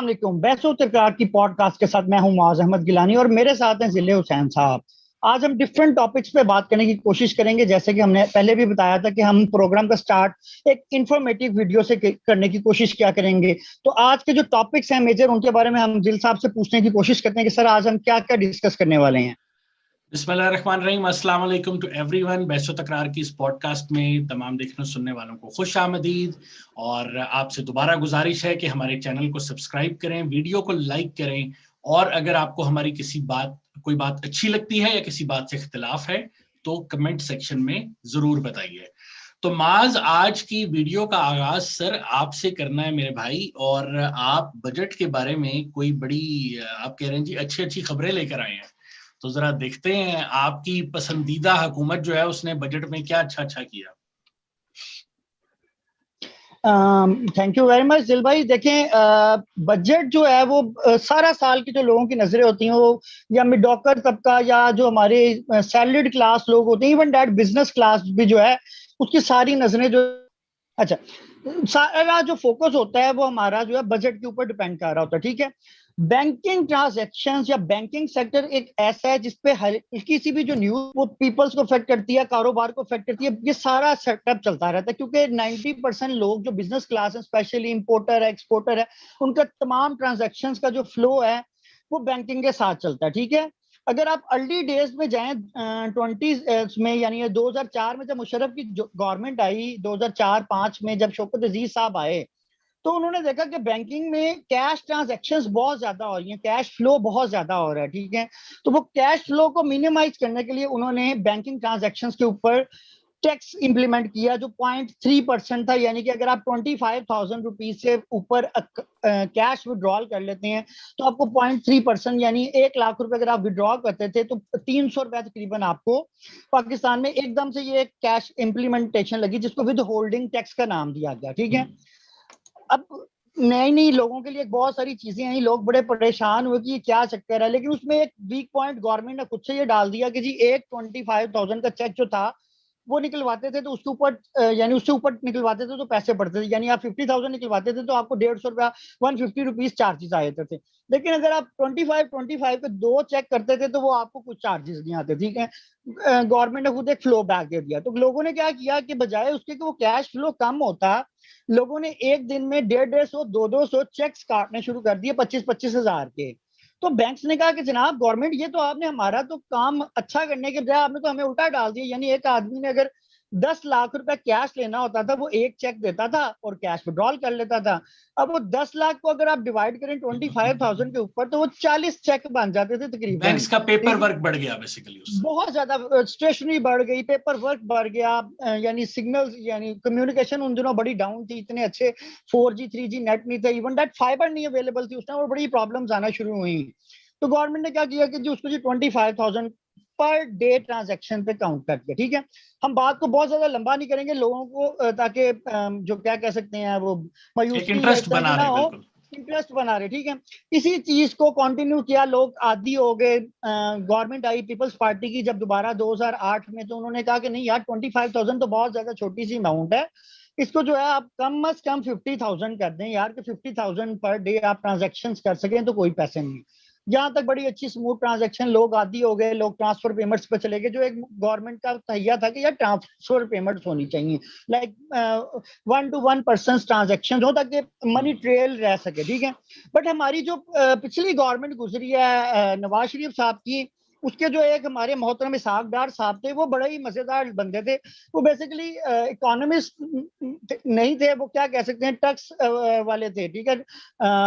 अस्सलाम वालेकुम। बैसो तरकार की पॉडकास्ट के साथ मैं हूं मुआज अहमद गिलानी और मेरे साथ हैं जिले हुसैन साहब। आज हम डिफरेंट टॉपिक्स पे बात करने की कोशिश करेंगे। जैसे कि हमने पहले भी बताया था कि हम प्रोग्राम का स्टार्ट एक इंफॉर्मेटिव वीडियो से करने की कोशिश किया करेंगे। तो आज के जो टॉपिक्स हैं मेजर, उनके बारे में हम जिल साहब से पूछने की कोशिश करते हैं कि सर आज हम क्या क्या डिस्कस करने वाले हैं। बिस्मिल्लाहिर्रहमानिर्रहीम, अस्सलाम वालेकुम टू एवरीवन। बैसो तकरार की इस पॉडकास्ट में तमाम देखने सुनने वालों को खुश आमदीद। और आपसे दोबारा गुजारिश है कि हमारे चैनल को सब्सक्राइब करें, वीडियो को लाइक करें, और अगर आपको हमारी कोई बात अच्छी लगती है या किसी बात से इख्तिलाफ है तो कमेंट सेक्शन में जरूर बताइए। तो माज, आज की वीडियो का आगाज सर आपसे करना है मेरे भाई, और आप बजट के बारे में कोई बड़ी आप कह रहे हैं जी अच्छी अच्छी खबरें लेकर आए हैं। तो जरा देखते हैं आपकी पसंदीदा हुकूमत जो है उसने बजट में क्या अच्छा अच्छा किया। थैंक यू वेरी मच दिल भाई। देखें, बजट जो है वो सारा साल की जो लोगों की नजरें होती हैं वो या मिडॉकर तबका या जो हमारे सैलरीड क्लास लोग होते हैं, इवन दैट बिजनेस क्लास भी जो है उसकी सारी नजरें जो अच्छा सारा जो फोकस होता है वो हमारा जो है बजट के ऊपर डिपेंड कर रहा होता है। ठीक है, बैंकिंग ट्रांजैक्शंस या बैंकिंग सेक्टर एक ऐसा है जिसपे हर किसी भी जो न्यूज वो पीपल्स को अफेक्ट करती है, कारोबार को अफेक्ट करती है। ये सारा सेटअप चलता रहता है क्योंकि 90% लोग जो बिजनेस क्लास है, स्पेशली इंपोर्टर है, एक्सपोर्टर है, उनका तमाम ट्रांजैक्शंस का जो फ्लो है वो बैंकिंग के साथ चलता है। ठीक है, अगर आप अर्ली डेज में जाएं 20 में, यानी 2004 में जब मुशर्रफ की गवर्नमेंट आई, 2004-5 में जब शौकत अजीज साहब आए, तो उन्होंने देखा कि बैंकिंग में कैश ट्रांजैक्शंस बहुत ज्यादा हो रही हैं, कैश फ्लो बहुत ज्यादा हो रहा है। ठीक है, तो वो कैश फ्लो को मिनिमाइज करने के लिए उन्होंने बैंकिंग ट्रांजैक्शंस के ऊपर टैक्स इंप्लीमेंट किया जो 0.3% था। यानी कि अगर आप 25,000 रुपीज से ऊपर कैश विड्रॉल कर लेते हैं तो आपको 0.3% यानी 1 लाख रुपए अगर आप विड्रॉ करते थे तो 300 रुपए तकरीबन आपको पाकिस्तान में एकदम से ये कैश इंप्लीमेंटेशन लगी, जिसको विद होल्डिंग टैक्स का नाम दिया गया। ठीक है, अब नई नई लोगों के लिए बहुत सारी चीजें आई, लोग बड़े परेशान हुए कि ये क्या चक्कर है, लेकिन उसमें एक वीक पॉइंट गवर्नमेंट ने खुद से ये डाल दिया कि जी एक 25,000 का चेक जो था वो निकलवाते थे तो उसके ऊपर यानी उससे ऊपर निकलवाते थे तो पैसे बढ़ते थे। यानी आप 50,000 निकलवाते थे तो आपको 150 रुपया 150 रुपीज चार्जेस आए थे। लेकिन अगर आप 25 के 2 चेक करते थे तो वो आपको कुछ चार्जेस नहीं आते। ठीक है, गवर्नमेंट ने खुद एक फ्लो बैक दे दिया। तो लोगों ने क्या किया कि बजाय उसके कि वो कैश फ्लो कम होता, लोगों ने एक दिन में 150, 200 चेक्स काटने शुरू कर दिए 25-25 हजार के। तो बैंक्स ने कहा कि जनाब गवर्नमेंट, ये तो आपने हमारा तो काम अच्छा करने के बजाय आपने तो हमें उल्टा डाल दिया। यानी एक आदमी ने अगर 10 लाख रुपए कैश लेना होता था वो एक चेक देता था और कैश विड्रॉल कर लेता था। अब वो 10 लाख को अगर आप डिवाइड करें 25,000 के ऊपर तो वो 40 चेक बन जाते थे तकरीबन। बैंक्स का पेपर वर्क बढ़ गया बेसिकली उससे। बहुत ज्यादा स्टेशनरी बढ़ गई, पेपर वर्क बढ़ गया, यानी सिग्नल यानी कम्युनिकेशन उन दिनों बड़ी डाउन थी, इतने अच्छे 4G 3G नेट नहीं थे, इवन दैट फाइबर नहीं अवेलेबल थी उस टाइम, और बड़ी प्रॉब्लम्स आना शुरू हुई। तो गवर्नमेंट ने क्या किया कि जो उसको जी 25,000 पर डे ट्रांजैक्शन पे काउंट कर दिया। ठीक है, हम बात को बहुत ज्यादा लंबा नहीं करेंगे लोगों को ताकि जो क्या कह सकते हैं वो मायूसी इंटरेस्ट बना ना रहे, हो, बिल्कुल इंटरेस्ट बना रहे। ठीक है, इसी चीज को कंटिन्यू किया, लोग आदी हो गए। गवर्नमेंट आई पीपल्स पार्टी की जब दोबारा 2008 में, तो उन्होंने कहा कि नहीं यार 25,000 तो बहुत ज्यादा छोटी सी अमाउंट है, इसको जो है आप कम से कम 50,000 कर दें यार, कि 50,000 पर डे आप ट्रांजेक्शन कर सकें तो कोई पैसे नहीं। यहाँ तक बड़ी अच्छी स्मूथ ट्रांजैक्शन, लोग आदी हो गए, लोग ट्रांसफर पेमेंट्स पे चले गए, जो एक गवर्नमेंट का तहिया था कि यार ट्रांसफर पेमेंट्स होनी चाहिए, लाइक 1-to-1 पर्सन ट्रांजेक्शन हो ताकि मनी ट्रेल रह सके। ठीक है, बट हमारी जो पिछली गवर्नमेंट गुजरी है नवाज शरीफ साहब की, उसके जो एक हमारे मोहतरम इसहाक डार साहब थे, वो बड़े ही मजेदार बंदे थे। वो बेसिकली इकोनॉमिस्ट नहीं थे, वो क्या कह सकते हैं टैक्स वाले थे। ठीक है,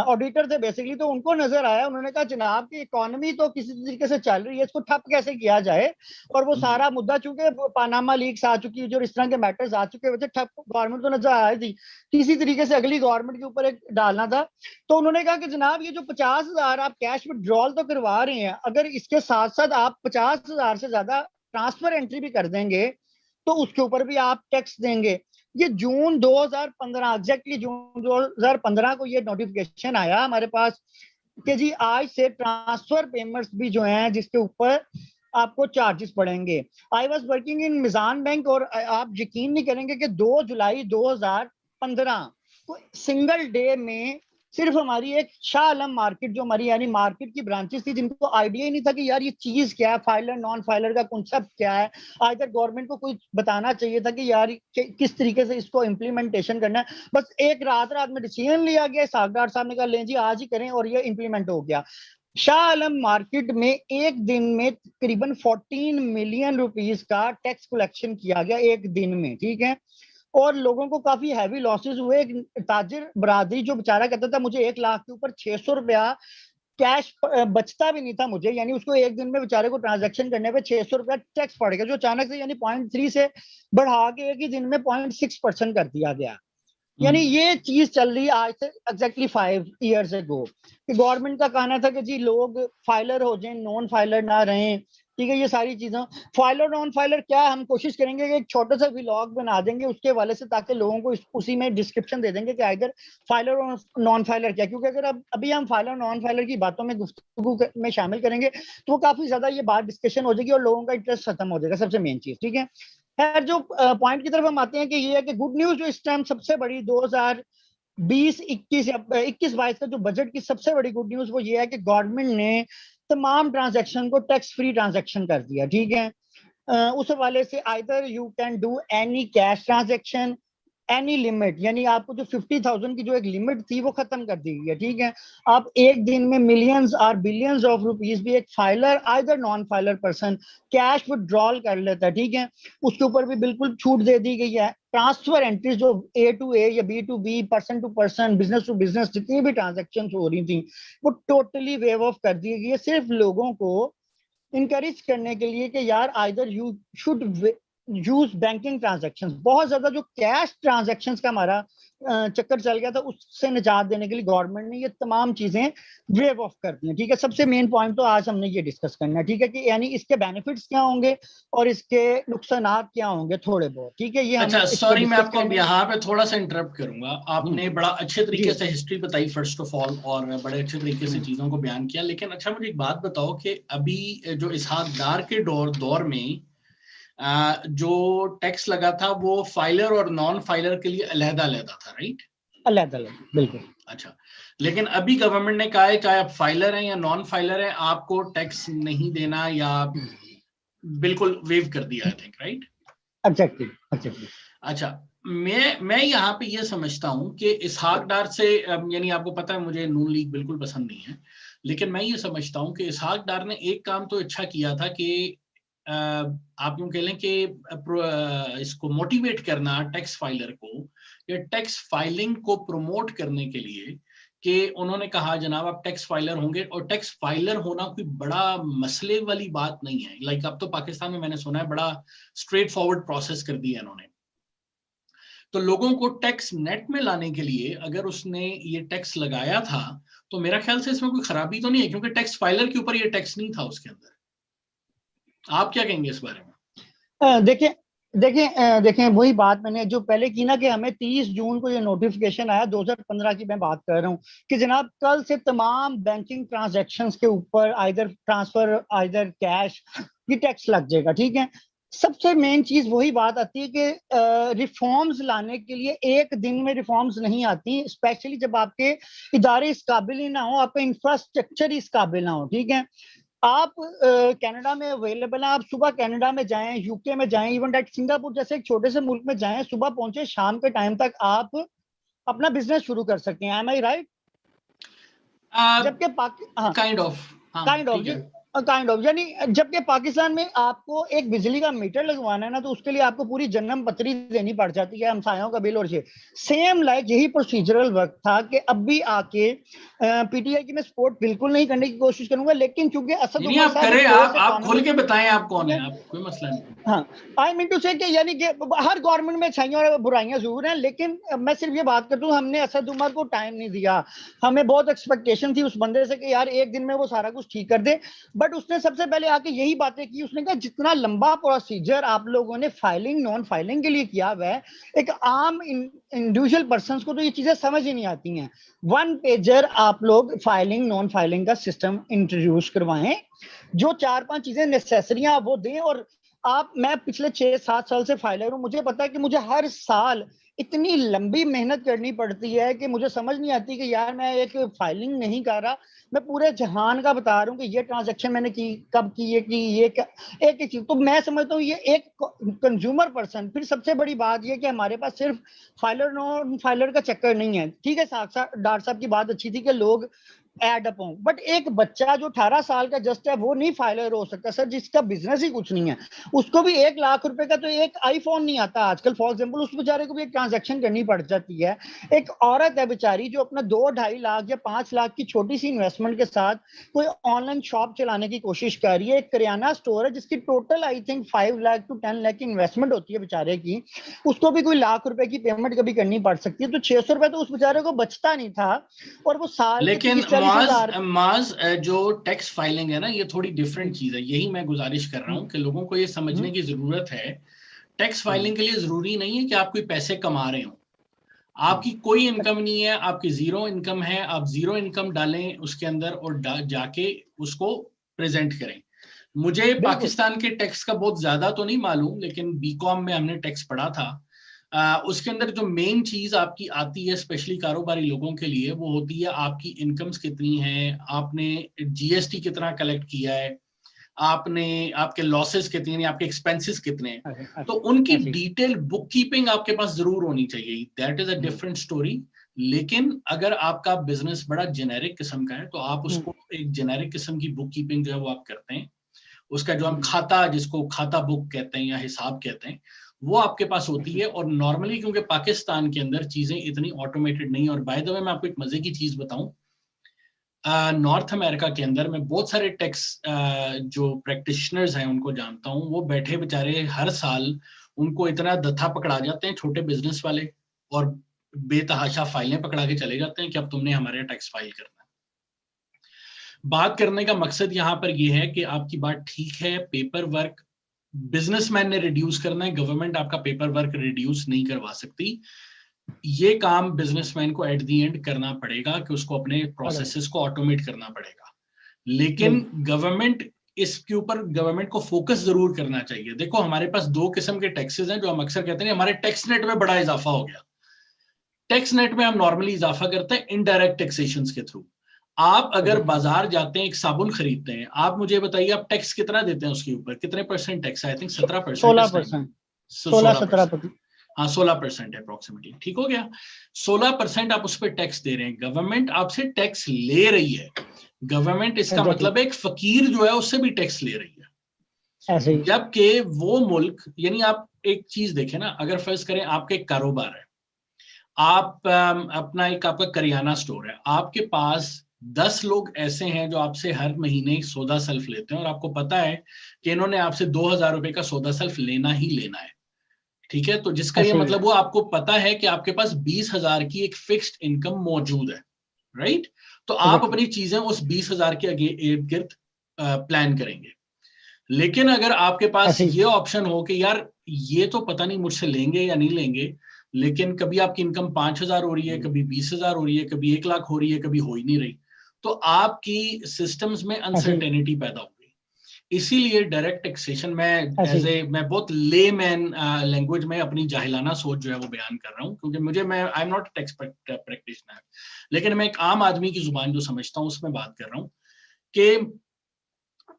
ऑडिटर थे बेसिकली। तो उनको नजर आया, उन्होंने कहा जनाब की इकोनॉमी तो किसी तरीके से चल रही है, इसको ठप कैसे किया जाए। और वो सारा मुद्दा चूंकि पानामा लीक्स आ चुकी, जो इस तरह के मैटर्स आ चुके वजह ठप गवर्नमेंट को नजर आ रही थी, किसी तरीके से अगली गवर्नमेंट के ऊपर एक डालना था। तो उन्होंने कहा कि जनाब ये जो 50,000 आप कैश विड्रॉल तो करवा रहे हैं, अगर इसके साथ साथ आप 50,000 से ज्यादा ट्रांसफर एंट्री भी कर देंगे तो उसके ऊपर भी आप टैक्स देंगे। ये जून 2015, एग्जैक्टली जून 2015 को ये नोटिफिकेशन आया हमारे पास कि जी आज से ट्रांसफर पेमेंट्स भी जो हैं जिसके ऊपर आपको चार्जेस पड़ेंगे। I was working in Mizan bank, और आप यकीन नहीं करेंगे कि 2 जुलाई 2015 को सिंगल डे में सिर्फ हमारी एक शाह आलम मार्केट, जो हमारी यानी मार्केट की ब्रांचेस थी, जिनको आइडिया ही नहीं था कि यार ये चीज क्या है, फाइलर नॉन फाइलर का कॉन्सेप्ट क्या है। आइदर गवर्नमेंट को कुछ बताना चाहिए था कि यार किस तरीके से इसको इम्प्लीमेंटेशन करना है। बस एक रात में डिसीजन लिया गया, सागदार साहब ने कहा लें जी आज ही करें, और ये इम्प्लीमेंट हो गया। शाह आलम मार्केट में एक दिन में तकरीबन 14 मिलियन रुपीस का टैक्स कलेक्शन किया गया एक दिन में, ठीक है। और लोगों को काफी हैवी लॉसेस हुए। एक ताजिर बरादरी जो बेचारा कहता था मुझे 1 लाख के ऊपर 600 रुपया कैश बचता भी नहीं था मुझे, यानी उसको एक दिन में बेचारे को ट्रांजैक्शन करने पे 600 रुपया टैक्स पड़ गया, जो अचानक से यानी 0.3 से बढ़ा के एक ही दिन में 0.6% कर दिया गया। यानी ये चीज चल रही है आज से एग्जैक्टली 5 ईयर्स अगो, कि गवर्नमेंट का कहना था कि जी लोग फाइलर हो जाएं, नॉन फाइलर ना रहें, ठीक है। ये सारी चीजें फाइलर नॉन फाइलर क्या, हम कोशिश करेंगे कि एक छोटा सा व्लॉग बना देंगे उसके वाले से, ताकि लोगों को उसी में डिस्क्रिप्शन दे देंगे कि इधर फाइलर और नॉन फाइलर क्या। क्योंकि अगर अब अभी हम फाइलर नॉन फाइलर की बातों में गुफ्तगू में शामिल करेंगे तो वो काफी ज्यादा ये बात डिस्कशन हो जाएगी और लोगों का इंटरेस्ट खत्म हो जाएगा, सबसे मेन चीज, ठीक है। खैर जो पॉइंट की तरफ हम आते हैं कि ये है कि गुड न्यूज जो इस टाइम सबसे बड़ी 2020-21 या 21-22 का जो बजट की सबसे बड़ी गुड न्यूज वो ये है कि गवर्नमेंट ने तमाम ट्रांजैक्शन को टैक्स फ्री ट्रांजैक्शन कर दिया, ठीक है। उस हवाले से either you can do any cash transaction, any limit, यानी आपको जो 50,000 की जो एक लिमिट थी वो खत्म कर दी गई है, ठीक है। आप एक दिन में मिलियंस और बिलियंस ऑफ रुपीस भी एक filer either non filer person cash withdrawal कर लेता है, ठीक है। उसके ऊपर भी बिल्कुल छूट दे दी गई है। ट्रांसफर एंट्रीज जो A to A या B to B, person to person, business to business जितनी भी ट्रांजेक्शन हो रही थी वो टोटली वेव ऑफ कर दी गई है, सिर्फ लोगों को इंकरेज करने के लिए कि यार either you should use banking transactions. बहुत ज्यादा जो कैश ट्रांजैक्शंस का हमारा चक्कर चल गया था, उससे निजात देने के लिए गवर्नमेंट ने ये तमाम चीजें वेव ऑफ कर दी हैं, ठीक है। सबसे मेन पॉइंट तो आज हमने ये डिस्कस करना है, ठीक है, कि यानी इसके बेनिफिट्स क्या होंगे और इसके नुकसानात क्या होंगे थोड़े बहुत, ठीक है। ये अच्छा, सॉरी मैं आपको अब यहाँ पे थोड़ा सा इंटरप्ट करूंगा। आपने बड़ा अच्छे तरीके से हिस्ट्री बताई फर्स्ट ऑफ ऑल, और बड़े अच्छे तरीके से चीजों को बयान किया। लेकिन अच्छा मुझे एक बात बताओ कि अभी जो इसहाक डार के दौर में जो टैक्स लगा था वो फाइलर और नॉन फाइलर के लिए अलग-अलग था, राइट? अलग-अलग, बिल्कुल। अच्छा, लेकिन अभी गवर्नमेंट ने कहा है चाहे आप फाइलर हैं या नॉन फाइलर हैं आपको टैक्स नहीं देना, या बिल्कुल वेव कर दिया, आई थिंक, राइट? एग्जैक्टली। अच्छा, मैं यहाँ पे ये समझता हूँ कि इसहाक डार से, यानी आपको पता है मुझे नून लीग बिल्कुल पसंद नहीं है, लेकिन मैं ये समझता हूँ कि इसहाक डार ने एक काम तो अच्छा किया था कि आप यूं कह लें कि इसको मोटिवेट करना टैक्स फाइलर को या टैक्स फाइलिंग को प्रमोट करने के लिए, कि उन्होंने कहा जनाब आप टैक्स फाइलर होंगे, और टैक्स फाइलर होना कोई बड़ा मसले वाली बात नहीं है। लाइक अब तो पाकिस्तान में मैंने सुना है बड़ा स्ट्रेट फॉरवर्ड प्रोसेस कर दिया इन्होंने। तो लोगों को टैक्स नेट में लाने के लिए अगर उसने ये टैक्स लगाया था तो मेरा ख्याल से इसमें कोई खराबी तो नहीं है, क्योंकि टैक्स फाइलर के ऊपर ये टैक्स नहीं था उसके अंदर। आप क्या कहेंगे इस बारे में? देखें वही बात मैंने जो पहले की ना, कि हमें 30 जून को ये नोटिफिकेशन आया, 2015 की मैं बात कर रहा हूँ, कि जनाब कल से तमाम बैंकिंग ट्रांजैक्शंस के ऊपर आइदर ट्रांसफर आइदर कैश ये टैक्स लग जाएगा, ठीक है। सबसे मेन चीज वही बात आती है कि रिफॉर्म्स लाने के लिए एक दिन में रिफॉर्म्स नहीं आती, स्पेशली जब आपके इदारे इस काबिल ही ना हो, आपका इंफ्रास्ट्रक्चर इस काबिल ना हो, ठीक है। आप कनाडा में अवेलेबल हैं, आप सुबह कनाडा में जाएं, यूके में जाएं, इवन डेट सिंगापुर जैसे एक छोटे से मुल्क में जाएं, सुबह पहुंचे शाम के टाइम तक आप अपना बिजनेस शुरू कर सकते हैं। एम आई राइट? जबकि काइंड ऑफ यानी जबकि पाकिस्तान में आपको एक बिजली का मीटर लगवाना है ना, तो उसके लिए आपको पूरी जन्म पत्री देनी पड़ जाती है, हमसायों का बिल और ये सेम लाइक यही प्रोसीजरल वर्क था कि अब भी आके पीटीआई की मैं सपोर्ट बिल्कुल नहीं करने की कोशिश करूंगा, लेकिन चूंकि असद उमर साहब आप खुल के बताएं आप कौन है, आप कोई मसला नहीं। हाँ, आई मीन टू से कि यानी कि हर गवर्नमेंट में अच्छाइयां और बुराइयां जरूर हैं, लेकिन मैं सिर्फ ये बात करता हूँ हमने असद उमर को टाइम नहीं दिया। हमें बहुत एक्सपेक्टेशन थी उस बंदे से कि यार एक दिन में वो सारा कुछ ठीक कर दे, बट उसने सबसे पहले आके यही बातें की। उसने कहा जितना लंबा प्रोसीजर आप लोगों ने फाइलिंग नॉन फाइलिंग के लिए किया हुआ है, एक आम इंडिविजुअल पर्सन को तो ये चीजें समझ ही नहीं आती हैं। 1 पेजर आप लोग फाइलिंग नॉन फाइलिंग का सिस्टम इंट्रोड्यूस करवाएं, जो 4-5 चीजें नेसेसरियां वो दें, और मैं पिछले 6-7 साल से फाइलर हूँ, मुझे पता है कि मुझे हर साल इतनी लंबी मेहनत करनी पड़ती है कि मुझे समझ नहीं आती कि यार मैं एक फाइलिंग नहीं कर रहा, मैं पूरे जहान का बता रहा हूँ कि ये ट्रांजैक्शन मैंने की, कब की, ये की, ये एक एक चीज। तो मैं समझता हूँ ये एक कंज्यूमर पर्सन, फिर सबसे बड़ी बात ये कि हमारे पास सिर्फ फाइलर नॉन फाइलर का चक्कर नहीं है। ठीक है, साथ साथ डॉक्टर साहब की बात अच्छी थी कि लोग एड अप हों, बट एक बच्चा जो 18 साल का जस्ट है वो नहीं फाइलर हो सकता सर, जिसका बिजनेस ही कुछ नहीं है। उसको भी 1 लाख रुपए का तो एक आईफोन नहीं आता आजकल फॉर एग्जांपल, उस बेचारे को भी एक ट्रांजैक्शन करनी पड़ जाती है। एक औरत है बेचारी जो अपना 2-2.5 लाख या 5 लाख की छोटी सी इन्वेस्टमेंट के साथ कोई ऑनलाइन शॉप चलाने की कोशिश कर रही है, एक किराना स्टोर है जिसकी total I think 5 lakh to 10 lakh की इन्वेस्टमेंट होती है बेचारे की, उसको भी कोई लाख रुपए की पेमेंट कभी करनी पड़ सकती है। तो 600 रुपए तो उस बेचारे को बचता नहीं था, और वो साल लेकिन के 30-40 हजार। माज जो टैक्स फाइलिंग है ना, ये थोड़ी डिफरेंट चीज है। यही मैं गुजारिश कर रहा हूँ कि लोगों को ये समझने की जरूरत है, टैक्स फाइलिंग के लिए जरूरी नहीं है कि आप कोई पैसे कमा रहे हो। आपकी कोई इनकम नहीं है, आपकी जीरो इनकम है, आप जीरो इनकम डालें उसके अंदर और जाके उसको प्रेजेंट करें। मुझे पाकिस्तान के टैक्स का बहुत ज्यादा तो नहीं मालूम, लेकिन बीकॉम में हमने टैक्स पढ़ा था। उसके अंदर जो मेन चीज आपकी आती है स्पेशली कारोबारी लोगों के लिए, वो होती है आपकी इनकम्स कितनी है, आपने जीएसटी कितना कलेक्ट किया है, आपने आपके लॉसेस कितने हैं, आपके एक्सपेंसेस कितने हैं। तो उनकी डिटेल बुक कीपिंग आपके पास जरूर होनी चाहिए, that is a different story. लेकिन अगर आपका बिजनेस बड़ा जेनेरिक किस्म का है तो आप उसको एक जेनेरिक किस्म की बुक कीपिंग जो है वो आप करते हैं। उसका जो हम खाता, जिसको खाता बुक कहते हैं या हिसाब कहते हैं, वो आपके पास होती है। और नॉर्मली क्योंकि पाकिस्तान के अंदर चीजें इतनी ऑटोमेटेड नहीं, और बाय द वे मैं आपको एक मजे की चीज बताऊं, नॉर्थ अमेरिका के अंदर मैं बहुत सारे टैक्स जो प्रैक्टिशनर्स हैं उनको जानता हूं, वो बैठे बेचारे हर साल उनको इतना दत्था पकड़ा जाते हैं छोटे बिजनेस वाले, और बेतहाशा फाइलें पकड़ा के चले जाते हैं कि अब तुमने हमारे टैक्स फाइल करना है। बात करने का मकसद यहाँ पर यह है कि आपकी बात ठीक है, पेपर वर्क बिजनेसमैन ने रिड्यूस करना है, गवर्नमेंट आपका पेपर वर्क रिड्यूस नहीं करवा सकती। ये काम बिजनेसमैन को एट दी एंड करना पड़ेगा कि उसको अपने प्रोसेसेस को ऑटोमेट करना पड़ेगा। लेकिन गवर्नमेंट इसके ऊपर, गवर्नमेंट को फोकस जरूर करना चाहिए। देखो हमारे पास 2 किस्म के टैक्सेस हैं जो हम अक्सर कहते हैं हमारे टैक्स नेट में बड़ा इजाफा हो गया। टैक्स नेट में हम नॉर्मली इजाफा करते हैं इनडायरेक्ट टैक्सेशन के थ्रू। आप अगर बाजार जाते हैं, एक साबुन खरीदते हैं, आप मुझे बताइए आप टैक्स कितना देते हैं उसके ऊपर, कितने परसेंट टैक्स? I think 17%, 16-17%। हाँ 16% है अप्रोक्सीमेटली, ठीक हो गया। 16% आप उस पर टैक्स दे रहे हैं, गवर्नमेंट आपसे टैक्स ले रही है। गवर्नमेंट इसका मतलब है एक फकीर जो है उससे भी टैक्स ले रही है। जबकि वो मुल्क, यानी आप एक चीज देखें ना, अगर फर्ज करें आपके एक कारोबार है, आप अपना एक आपका करियाना स्टोर है, आपके पास 10 लोग ऐसे हैं जो आपसे हर महीने सौदा सेल्फ लेते हैं, और आपको पता है कि इन्होंने आपसे 2000 रुपए का सौदा सेल्फ लेना ही लेना है, ठीक है। तो जिसका ये मतलब वो आपको पता है कि आपके पास 20,000 की एक फिक्स्ड इनकम मौजूद है, राइट। तो आप अपनी चीजें उस 20,000 के इर्द गिर्द प्लान करेंगे। लेकिन अगर आपके पास ये ऑप्शन हो कि यार ये तो पता नहीं मुझसे लेंगे या नहीं लेंगे, लेकिन कभी आपकी इनकम 5,000 हो रही है, कभी 20,000 हो रही है, कभी 1 लाख हो रही है, कभी हो ही नहीं रही, तो आपकी सिस्टम्स में अनसर्टेनिटी पैदा हो गई। इसीलिए डायरेक्ट टैक्सेशन में मैं बहुत लेमैन लैंग्वेज में अपनी जाहिलाना सोच जो है वो बयान कर रहा हूँ, क्योंकि I am not tax practitioner, लेकिन मैं एक आम आदमी की जुबान जो समझता हूँ उसमें बात कर रहा हूँ कि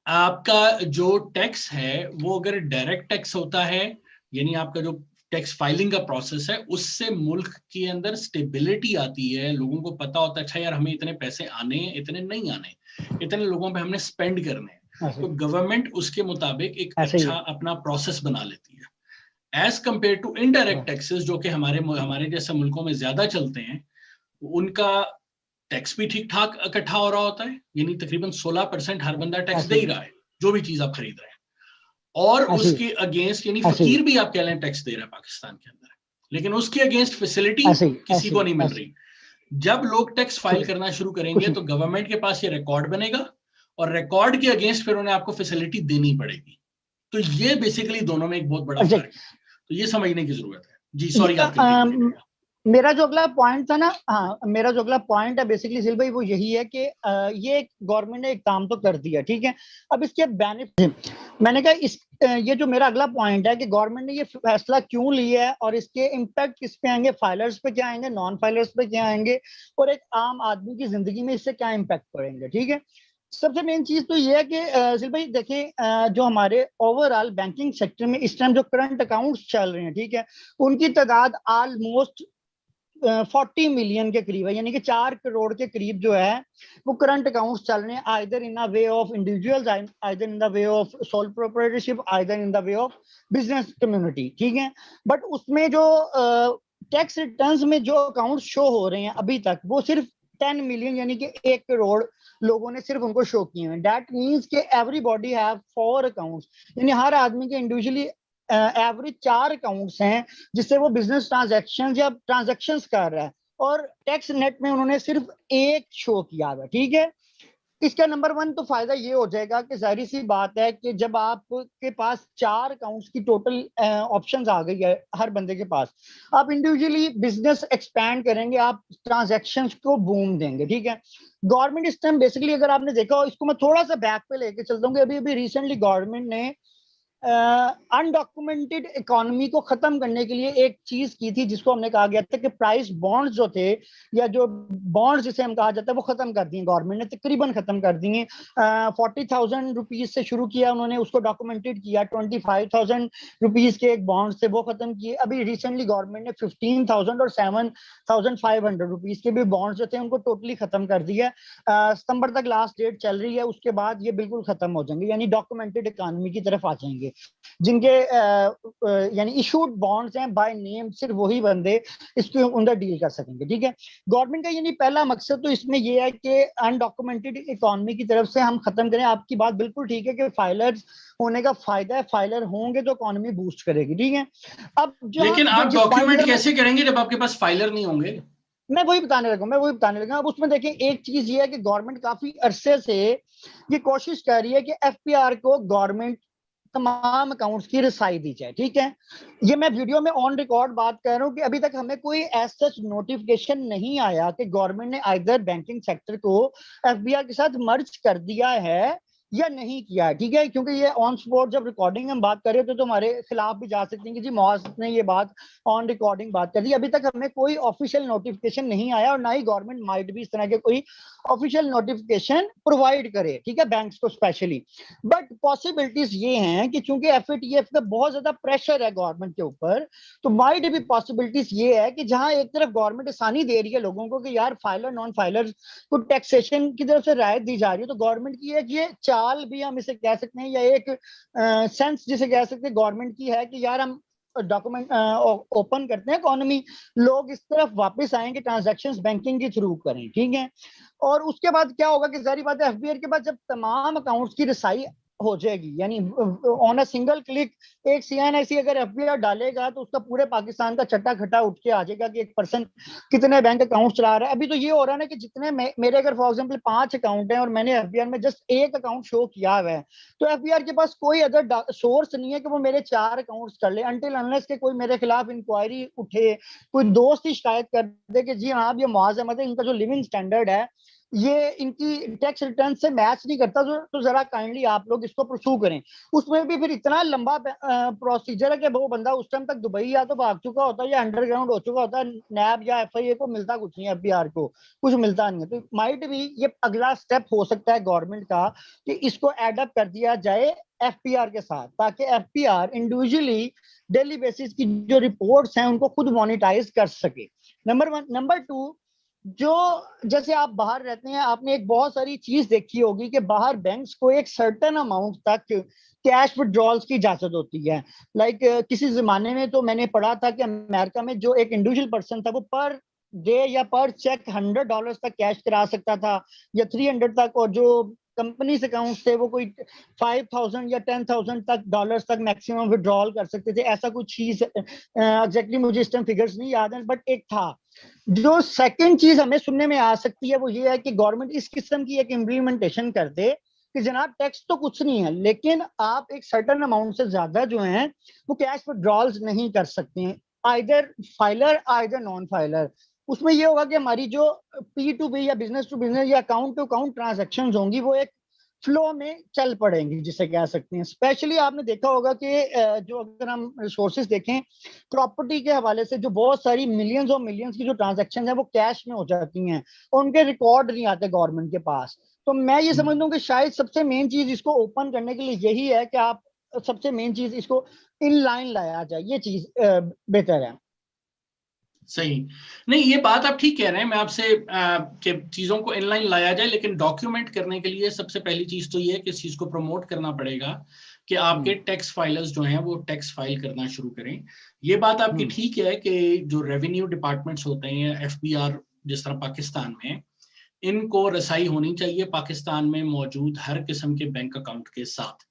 आपका जो टैक्स है वो अगर डायरेक्ट टैक्स होता है, यानी आपका जो टैक्स फाइलिंग का प्रोसेस है, उससे मुल्क के अंदर स्टेबिलिटी आती है। लोगों को पता होता है अच्छा यार हमें इतने पैसे आने हैं, इतने नहीं आने, इतने लोगों पे हमने स्पेंड करने हैं, तो गवर्नमेंट उसके मुताबिक एक अच्छा अपना प्रोसेस बना लेती है। As compare to indirect taxes जो कि हमारे जैसे मुल्कों में ज्यादा चलते हैं, उनका टैक्स भी ठीक ठाक इकट्ठा हो रहा होता है, यानी तकरीबन 16% हर बंदा टैक्स दे ही रहा है जो भी चीज आप खरीद रहे हैं, और उसके अगेंस्ट, यानी फकीर भी आप कह लें टैक्स दे रहा है पाकिस्तान के अंदर, लेकिन उसके अगेंस्ट फैसिलिटी किसी को नहीं मिल रही। जब लोग टैक्स फाइल करना शुरू करेंगे तो गवर्नमेंट के पास ये रिकॉर्ड बनेगा, और रिकॉर्ड के अगेंस्ट फिर उन्हें आपको फैसिलिटी देनी पड़ेगी। तो ये बेसिकली दोनों में एक बहुत बड़ा फर्क है, तो ये समझने की जरूरत है। जी सॉरी, आप मेरा जो अगला पॉइंट था ना, हाँ मेरा जो अगला पॉइंट है बेसिकली जिल भाई वो यही है कि ये गवर्नमेंट ने एक काम तो कर दिया, ठीक है, अब इसके बेनिफिट मैंने कहा इस ये जो मेरा अगला पॉइंट है कि गवर्नमेंट ने ये फैसला क्यों लिया है और इसके इम्पैक्ट किस पे आएंगे, फाइलर्स पे क्या आएंगे, नॉन फाइलर्स पे क्या आएंगे, और एक आम आदमी की जिंदगी में इससे क्या इम्पैक्ट पड़ेंगे। ठीक है, सबसे मेन चीज तो ये है कि सिल भाई देखें, जो हमारे ओवरऑल बैंकिंग सेक्टर में इस टाइम जो करंट अकाउंट्स चल रहे हैं, ठीक है, उनकी तादाद ऑलमोस्ट 40 मिलियन के करीब है, यानी कि 4 करोड़ के करीब जो है वो करंट अकाउंट्स चल रहे हैं, either in the way of individuals, either in the way of sole proprietorship, either in the way of business community. ठीक है, बट उसमें जो टैक्स रिटर्न्स में जो अकाउंट शो हो रहे हैं अभी तक वो सिर्फ 10 मिलियन यानी कि 1 करोड़ लोगों ने सिर्फ उनको शो किए हैं। दैट मींस कि एवरीबॉडी हैव 4 अकाउंट्स, यानी हर आदमी के इंडिविजुअली एवरेज 4 अकाउंट्स हैं जिससे वो बिजनेस ट्रांजैक्शन या ट्रांजैक्शंस कर रहा है, और टैक्स नेट में उन्होंने सिर्फ एक शो किया है। ठीक है, इसका नंबर 1 तो फायदा ये हो जाएगा कि जाहिर सी बात है कि जब आपके पास 4 अकाउंट्स की टोटल ऑप्शंस आ गई है हर बंदे के पास, आप इंडिविजुअली बिजनेस एक्सपैंड करेंगे, आप ट्रांजैक्शंस को बूम देंगे। ठीक है, गवर्नमेंट इस टाइम बेसिकली अगर आपने देखा हो, इसको मैं थोड़ा सा बैक पे लेके चलता हूँ कि अभी अभी रिसेंटली गवर्नमेंट ने अनडॉक्यूमेंटेड इकोनॉमी को खत्म करने के लिए एक चीज की थी जिसको हमने कहा गया था कि प्राइस बॉन्ड्स जो थे, या जो बॉन्ड्स जिसे हम कहा जाता है, वो खत्म कर दिए गवर्नमेंट ने, तकरीबन खत्म कर दिए। 40,000 रुपीज से शुरू किया उन्होंने, उसको डॉक्यूमेंटेड किया, 25,000 रुपीज के एक बॉन्ड से वो खत्म किए। अभी रिसेंटली गवर्नमेंट ने 15,000 और 7,500 रुपीज के भी बॉन्ड जो थे उनको टोटली खत्म कर दिया। सितंबर तक लास्ट डेट चल रही है, उसके बाद ये बिल्कुल खत्म हो जाएंगे, यानी डॉक्यूमेंटेड इकोनॉमी की तरफ आ जाएंगे। जिनके यानी इशूड बॉन्ड्स हैं बाय नेम, सिर्फ वही बंदे इसके अंदर डील कर सकेंगे। ठीक है, गवर्नमेंट का यानी पहला मकसद तो इसमें यह है कि अनडॉक्यूमेंटेड इकोनॉमी की तरफ से हम खत्म करें। आपकी बात बिल्कुल ठीक है कि फाइलर्स होने का फायदा है, फाइलर होंगे तो इकोनॉमी बूस्ट करेगी। ठीक है, अब जो लेकिन आप डॉक्यूमेंट कैसे करेंगे जब आपके पास फाइलर नहीं होंगे? मैं वही बताने लगा। अब उसमें देखें, एक चीज ये है कि गवर्नमेंट काफी अरसे से ये कोशिश कर रही है कि एफपीआर को गवर्नमेंट तमाम अकाउंट्स की रसाई दी जाए। ठीक है, ये मैं वीडियो में ऑन रिकॉर्ड बात कर रहा हूं कि अभी तक हमें कोई ऐसा नोटिफिकेशन नहीं आया कि गवर्नमेंट ने आइदर बैंकिंग सेक्टर को एफबीआर के साथ मर्ज कर दिया है या नहीं किया। ठीक है, क्योंकि ये ऑन स्पॉट जब रिकॉर्डिंग हम बात कर रहे थे तो हमारे खिलाफ भी जा सकते हैं कि जी मौज ने ये बात ऑन रिकॉर्डिंग बात कर दी। अभी तक हमें कोई ऑफिशियल नोटिफिकेशन नहीं आया और ना ही गवर्नमेंट माइट भी इस तरह के कोई ऑफिशियल नोटिफिकेशन प्रोवाइड करे, ठीक है, बैंक्स को स्पेशली। बट पॉसिबिलिटीज ये हैं कि चूंकि एफएटीएफ का बहुत ज्यादा प्रेशर है गवर्नमेंट के ऊपर, तो माइट भी पॉसिबिलिटीज ये है कि जहां एक तरफ गवर्नमेंट आसानी दे रही है लोगों को कि यार फाइलर नॉन फाइलर को टैक्सेशन की तरफ से राहत दी जा रही है, तो गवर्नमेंट की एक ये चाल भी हम इसे कह सकते हैं, या एक सेंस जिसे कह सकते हैं गवर्नमेंट की है कि यार हम डॉक्यूमेंट ओपन करते हैं, इकोनॉमी लोग इस तरफ वापस आएंगे, ट्रांजैक्शंस बैंकिंग के थ्रू करें। ठीक है, और उसके बाद क्या होगा कि जारी बात है एफबीआर के बाद जब तमाम अकाउंट्स की रसाई हो जाएगी, यानी ऑन अ सिंगल क्लिक एक सीएनआईसी अगर एफबीआर डालेगा तो उसका पूरे पाकिस्तान का चट्टा खट्टा उठ के आ जाएगा कि एक पर्सन कितने बैंक अकाउंट चला रहा है। अभी तो ये हो रहा है ना कि जितने मेरे अगर फॉर एग्जांपल 5 अकाउंट हैं और मैंने एफबीआर में जस्ट एक अकाउंट शो किया हुआ है, तो एफबीआर के पास कोई अदर सोर्स नहीं है कि वो मेरे 4 अकाउंट्स कर ले, अनटिल अनलेस के कोई मेरे खिलाफ इंक्वायरी उठे, कोई दोस्त ही शिकायत कर दे कि जी हाँ ये मुआवजा मतलब इनका जो लिविंग स्टैंडर्ड है ये इनकी टैक्स रिटर्न से मैच नहीं करता, तो जरा काइंडली आप लोग इसको प्रोसू करें। उसमें भी फिर इतना लंबा प्रोसीजर है कि वो बंदा उस टाइम तक दुबई या तो भाग चुका होता है या अंडरग्राउंड हो चुका होता है, नैब या एफआईए को मिलता कुछ नहीं है, एफबीआर को कुछ मिलता नहीं है। तो माइट भी ये अगला स्टेप हो सकता है गवर्नमेंट का कि इसको एडअप कर दिया जाए एफपीआर के साथ, ताकि एफपीआर इंडिविजुअली डेली बेसिस की जो रिपोर्ट्स हैं उनको खुद मोनिटाइज कर सके। नंबर 1। नंबर 2, जो जैसे आप बाहर रहते हैं, आपने एक बहुत सारी चीज देखी होगी कि बाहर बैंक्स को एक सर्टेन अमाउंट तक कैश विड्रॉल्स की इजाजत होती है। लाइक किसी जमाने में तो मैंने पढ़ा था कि अमेरिका में जो एक इंडिविजुअल पर्सन था वो पर डे या पर चेक $100 तक कैश करा सकता था या 300 तक, और जो कंपनी अकाउंट थे वो कोई 5,000 या 10,000 तक डॉलर्स तक मैक्सिमम विड्रॉल कर सकते थे। ऐसा कुछ चीज एग्जैक्टली मुझे इस टाइम फिगर्स नहीं याद है, बट एक था। जो सेकंड चीज हमें सुनने में आ सकती है वो ये है कि गवर्नमेंट इस किस्म की एक इम्प्लीमेंटेशन कर दे कि जनाब टैक्स तो कुछ नहीं है, लेकिन आप एक सर्टेन अमाउंट से ज्यादा जो है वो कैश विड्रॉल्स नहीं कर सकते हैं, either filer either non filer. उसमें ये होगा कि हमारी जो P2B या बिजनेस टू बिजनेस या अकाउंट टू अकाउंट ट्रांजेक्शन होंगी वो एक फ्लो में चल पड़ेंगी, जिसे कह सकते हैं। स्पेशली आपने देखा होगा कि जो अगर हम रिसोर्सेज देखें प्रॉपर्टी के हवाले से, जो बहुत सारी मिलियंस और मिलियंस की जो ट्रांजैक्शन है वो कैश में हो जाती हैं और उनके रिकॉर्ड नहीं आते गवर्नमेंट के पास। तो मैं ये समझता हूँ कि शायद सबसे मेन चीज इसको ओपन करने के लिए यही है कि आप सबसे मेन चीज इसको इन लाइन लाया जाए, ये चीज बेहतर है। सही। नहीं, ये बात आप ठीक कह रहे हैं, मैं आपसे कि चीजों को इनलाइन लाया जाए, लेकिन डॉक्यूमेंट करने के लिए सबसे पहली चीज तो ये है कि इस चीज को प्रमोट करना पड़ेगा कि आपके टैक्स फाइलर्स जो हैं वो टैक्स फाइल करना शुरू करें। ये बात आपकी ठीक है कि जो रेवेन्यू डिपार्टमेंट्स होते हैं, एफबीआर जिस तरह पाकिस्तान में, इनको रसाई होनी चाहिए पाकिस्तान में मौजूद हर किस्म के बैंक अकाउंट के साथ,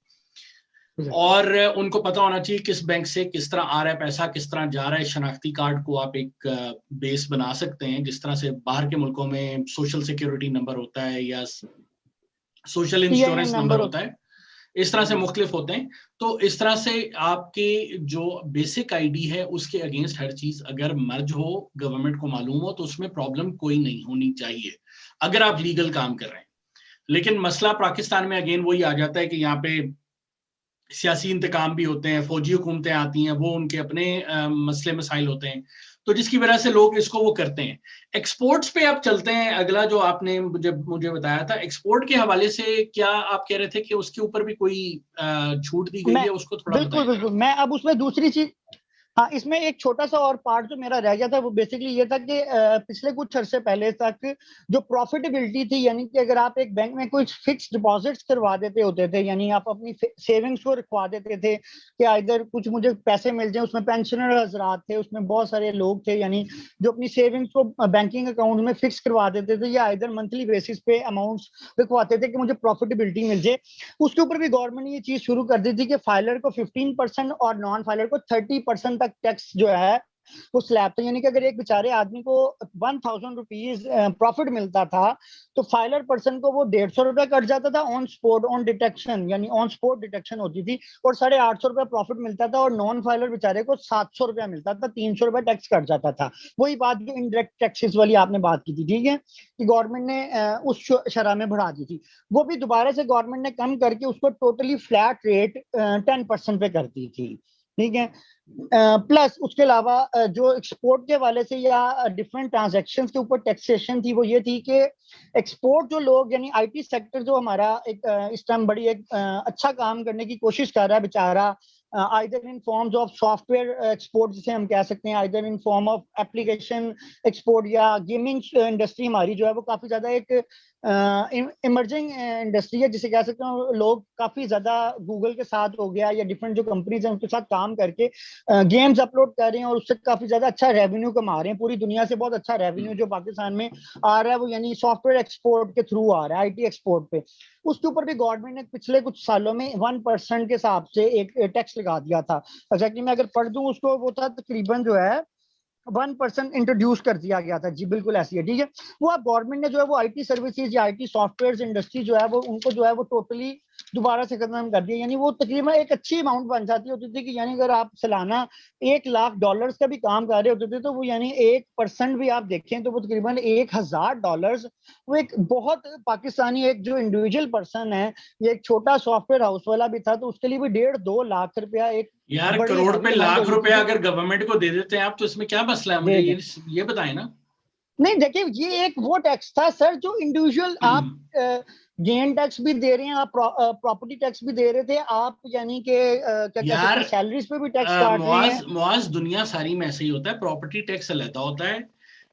और उनको पता होना चाहिए किस बैंक से किस तरह आ रहा है पैसा, किस तरह जा रहा है। शनाख्ती कार्ड को आप एक बेस बना सकते हैं, जिस तरह से बाहर के मुल्कों में सोशल सिक्योरिटी नंबर होता है या सोशल इंश्योरेंस नंबर होता है, इस तरह से मुख्तलिफ होते हैं। तो इस तरह से आपके जो बेसिक आईडी है उसके अगेंस्ट हर चीज अगर मर्ज हो, गवर्नमेंट को मालूम हो, तो उसमें प्रॉब्लम कोई नहीं होनी चाहिए अगर आप लीगल काम कर रहे हैं। लेकिन मसला पाकिस्तान में अगेन वही आ जाता है कि यहाँ पे सियासी इंतकाम भी होते हैं, फौजी हुकूमतें आती हैं, वो उनके अपने मसले मसाइल होते हैं, तो जिसकी वजह से लोग इसको वो करते हैं। एक्सपोर्ट्स पे आप चलते हैं, अगला जो आपने मुझे बताया था एक्सपोर्ट के हवाले से, क्या आप कह रहे थे कि उसके ऊपर भी कोई छूट दी गई है, उसको थोड़ा बिल्कुल बिल्कुल। मैं अब उसमें दूसरी चीज, हाँ, इसमें एक छोटा सा और पार्ट जो मेरा रह गया था वो बेसिकली ये था कि पिछले कुछ अरसे पहले तक जो प्रॉफिटेबिलिटी थी, यानी कि अगर आप एक बैंक में कुछ फिक्स डिपॉजिट्स करवा देते होते थे, यानी आप अपनी सेविंग्स को रखवा देते थे कि इधर कुछ मुझे पैसे मिल जाए, उसमें पेंशनर हजरात थे, उसमें बहुत सारे लोग थे यानी जो अपनी सेविंग्स को बैंकिंग अकाउंट में फिक्स करवा देते थे या इधर मंथली बेसिस पे अमाउंट्स रखवाते थे कि मुझे प्रॉफिटेबिलिटी मिल जाए। उसके ऊपर भी गवर्नमेंट ने ये चीज शुरू कर दी थी कि फाइलर को 15% और नॉन फाइलर को 30% टैक्स जो है वो स्लैब था। यानी कि अगर एक बेचारे आदमी को 1000 रुपीज प्रॉफिट मिलता था तो फाइलर पर्सन को वो 150 रुपया कट जाता था ऑन स्पॉट, ऑन डिटेक्शन, यानी ऑन स्पॉट डिटेक्शन होती थी, और 850 रुपया प्रॉफिट मिलता था, और नॉन फाइलर बेचारे को 700 रुपया मिलता था, 300 रुपया टैक्स कट जाता था। वही बात जो इनडायरेक्ट टैक्सेस वाली आपने बात की थी, ठीक है, कि गवर्नमेंट ने उस शरह में बढ़ा दी थी, वो भी दोबारा से गवर्नमेंट ने कम करके उसको टोटली फ्लैट रेट 10% पे कर दी थी, ठीक है। प्लस उसके अलावा जो एक्सपोर्ट के वाले से या डिफरेंट ट्रांजैक्शंस के ऊपर टैक्सेशन थी वो ये थी कि एक्सपोर्ट जो लोग, यानी आईटी सेक्टर जो हमारा एक इस टाइम बड़ी एक अच्छा काम करने की कोशिश कर रहा है बेचारा, either in forms of software export जिसे हम कह सकते हैं, either in form of application export, या गेमिंग इंडस्ट्री हमारी जो है वो काफी ज्यादा एक इमर्जिंग इंडस्ट्री है, जिसे कह सकते हैं लोग काफी ज्यादा गूगल के साथ हो गया या डिफरेंट जो कंपनीज हैं उनके साथ काम करके गेम्स अपलोड कर रहे हैं और उससे काफी ज्यादा अच्छा रेवेन्यू कमा रहे हैं। पूरी दुनिया से बहुत अच्छा रेवेन्यू जो पाकिस्तान में आ रहा है वो यानी सॉफ्टवेयर एक्सपोर्ट के थ्रू आ रहा है, आईटी एक्सपोर्ट पे। उसके ऊपर भी गवर्नमेंट ने पिछले कुछ सालों में 1% के हिसाब से एक टैक्स लगा दिया था। एग्जैक्टली मैं अगर पढ़ दूं उसको, वो था तकरीबन जो है 1% इंट्रोड्यूस कर दिया गया था। जी बिल्कुल ऐसी है, ठीक है। वो अब गवर्नमेंट ने जो है वो आईटी सर्विसेज या आईटी सॉफ्टवेयर इंडस्ट्री जो है वो उनको जो है वो टोटली दोबारा से खत्म कर दिया। यानी वो तकरीबन एक अच्छी अमाउंट बन जाती होती थी कि यानी अगर आप सालाना $1,00,000 का भी काम कर रहे होते थे तो वो यानी 1% भी आप देखें तो वो तकरीबन $1,000, वो एक बहुत पाकिस्तानी एक जो इंडिविजुअल पर्सन है, ये एक छोटा सॉफ्टवेयर हाउस वाला भी था, तो उसके लिए भी 1.5-2 लाख रुपया एक यार करोड़ पे लाख रुपया अगर गवर्नमेंट को दे देते हैं आप, तो इसमें क्या मसला है, मुझे ये बताएं ना। नहीं देखिए, ये एक वो टैक्स था सर जो इंडिविजुअल आप गेन टैक्स भी दे रहे हैं, आप प्रॉपर्टी टैक्स भी दे रहे थे आप, यानी कि क्या कहते हैं सैलरीज पे भी टैक्स काट रहे हैं। मुआज दुनिया सारी में ऐसे ही होता है, प्रॉपर्टी टैक्स अलग होता है,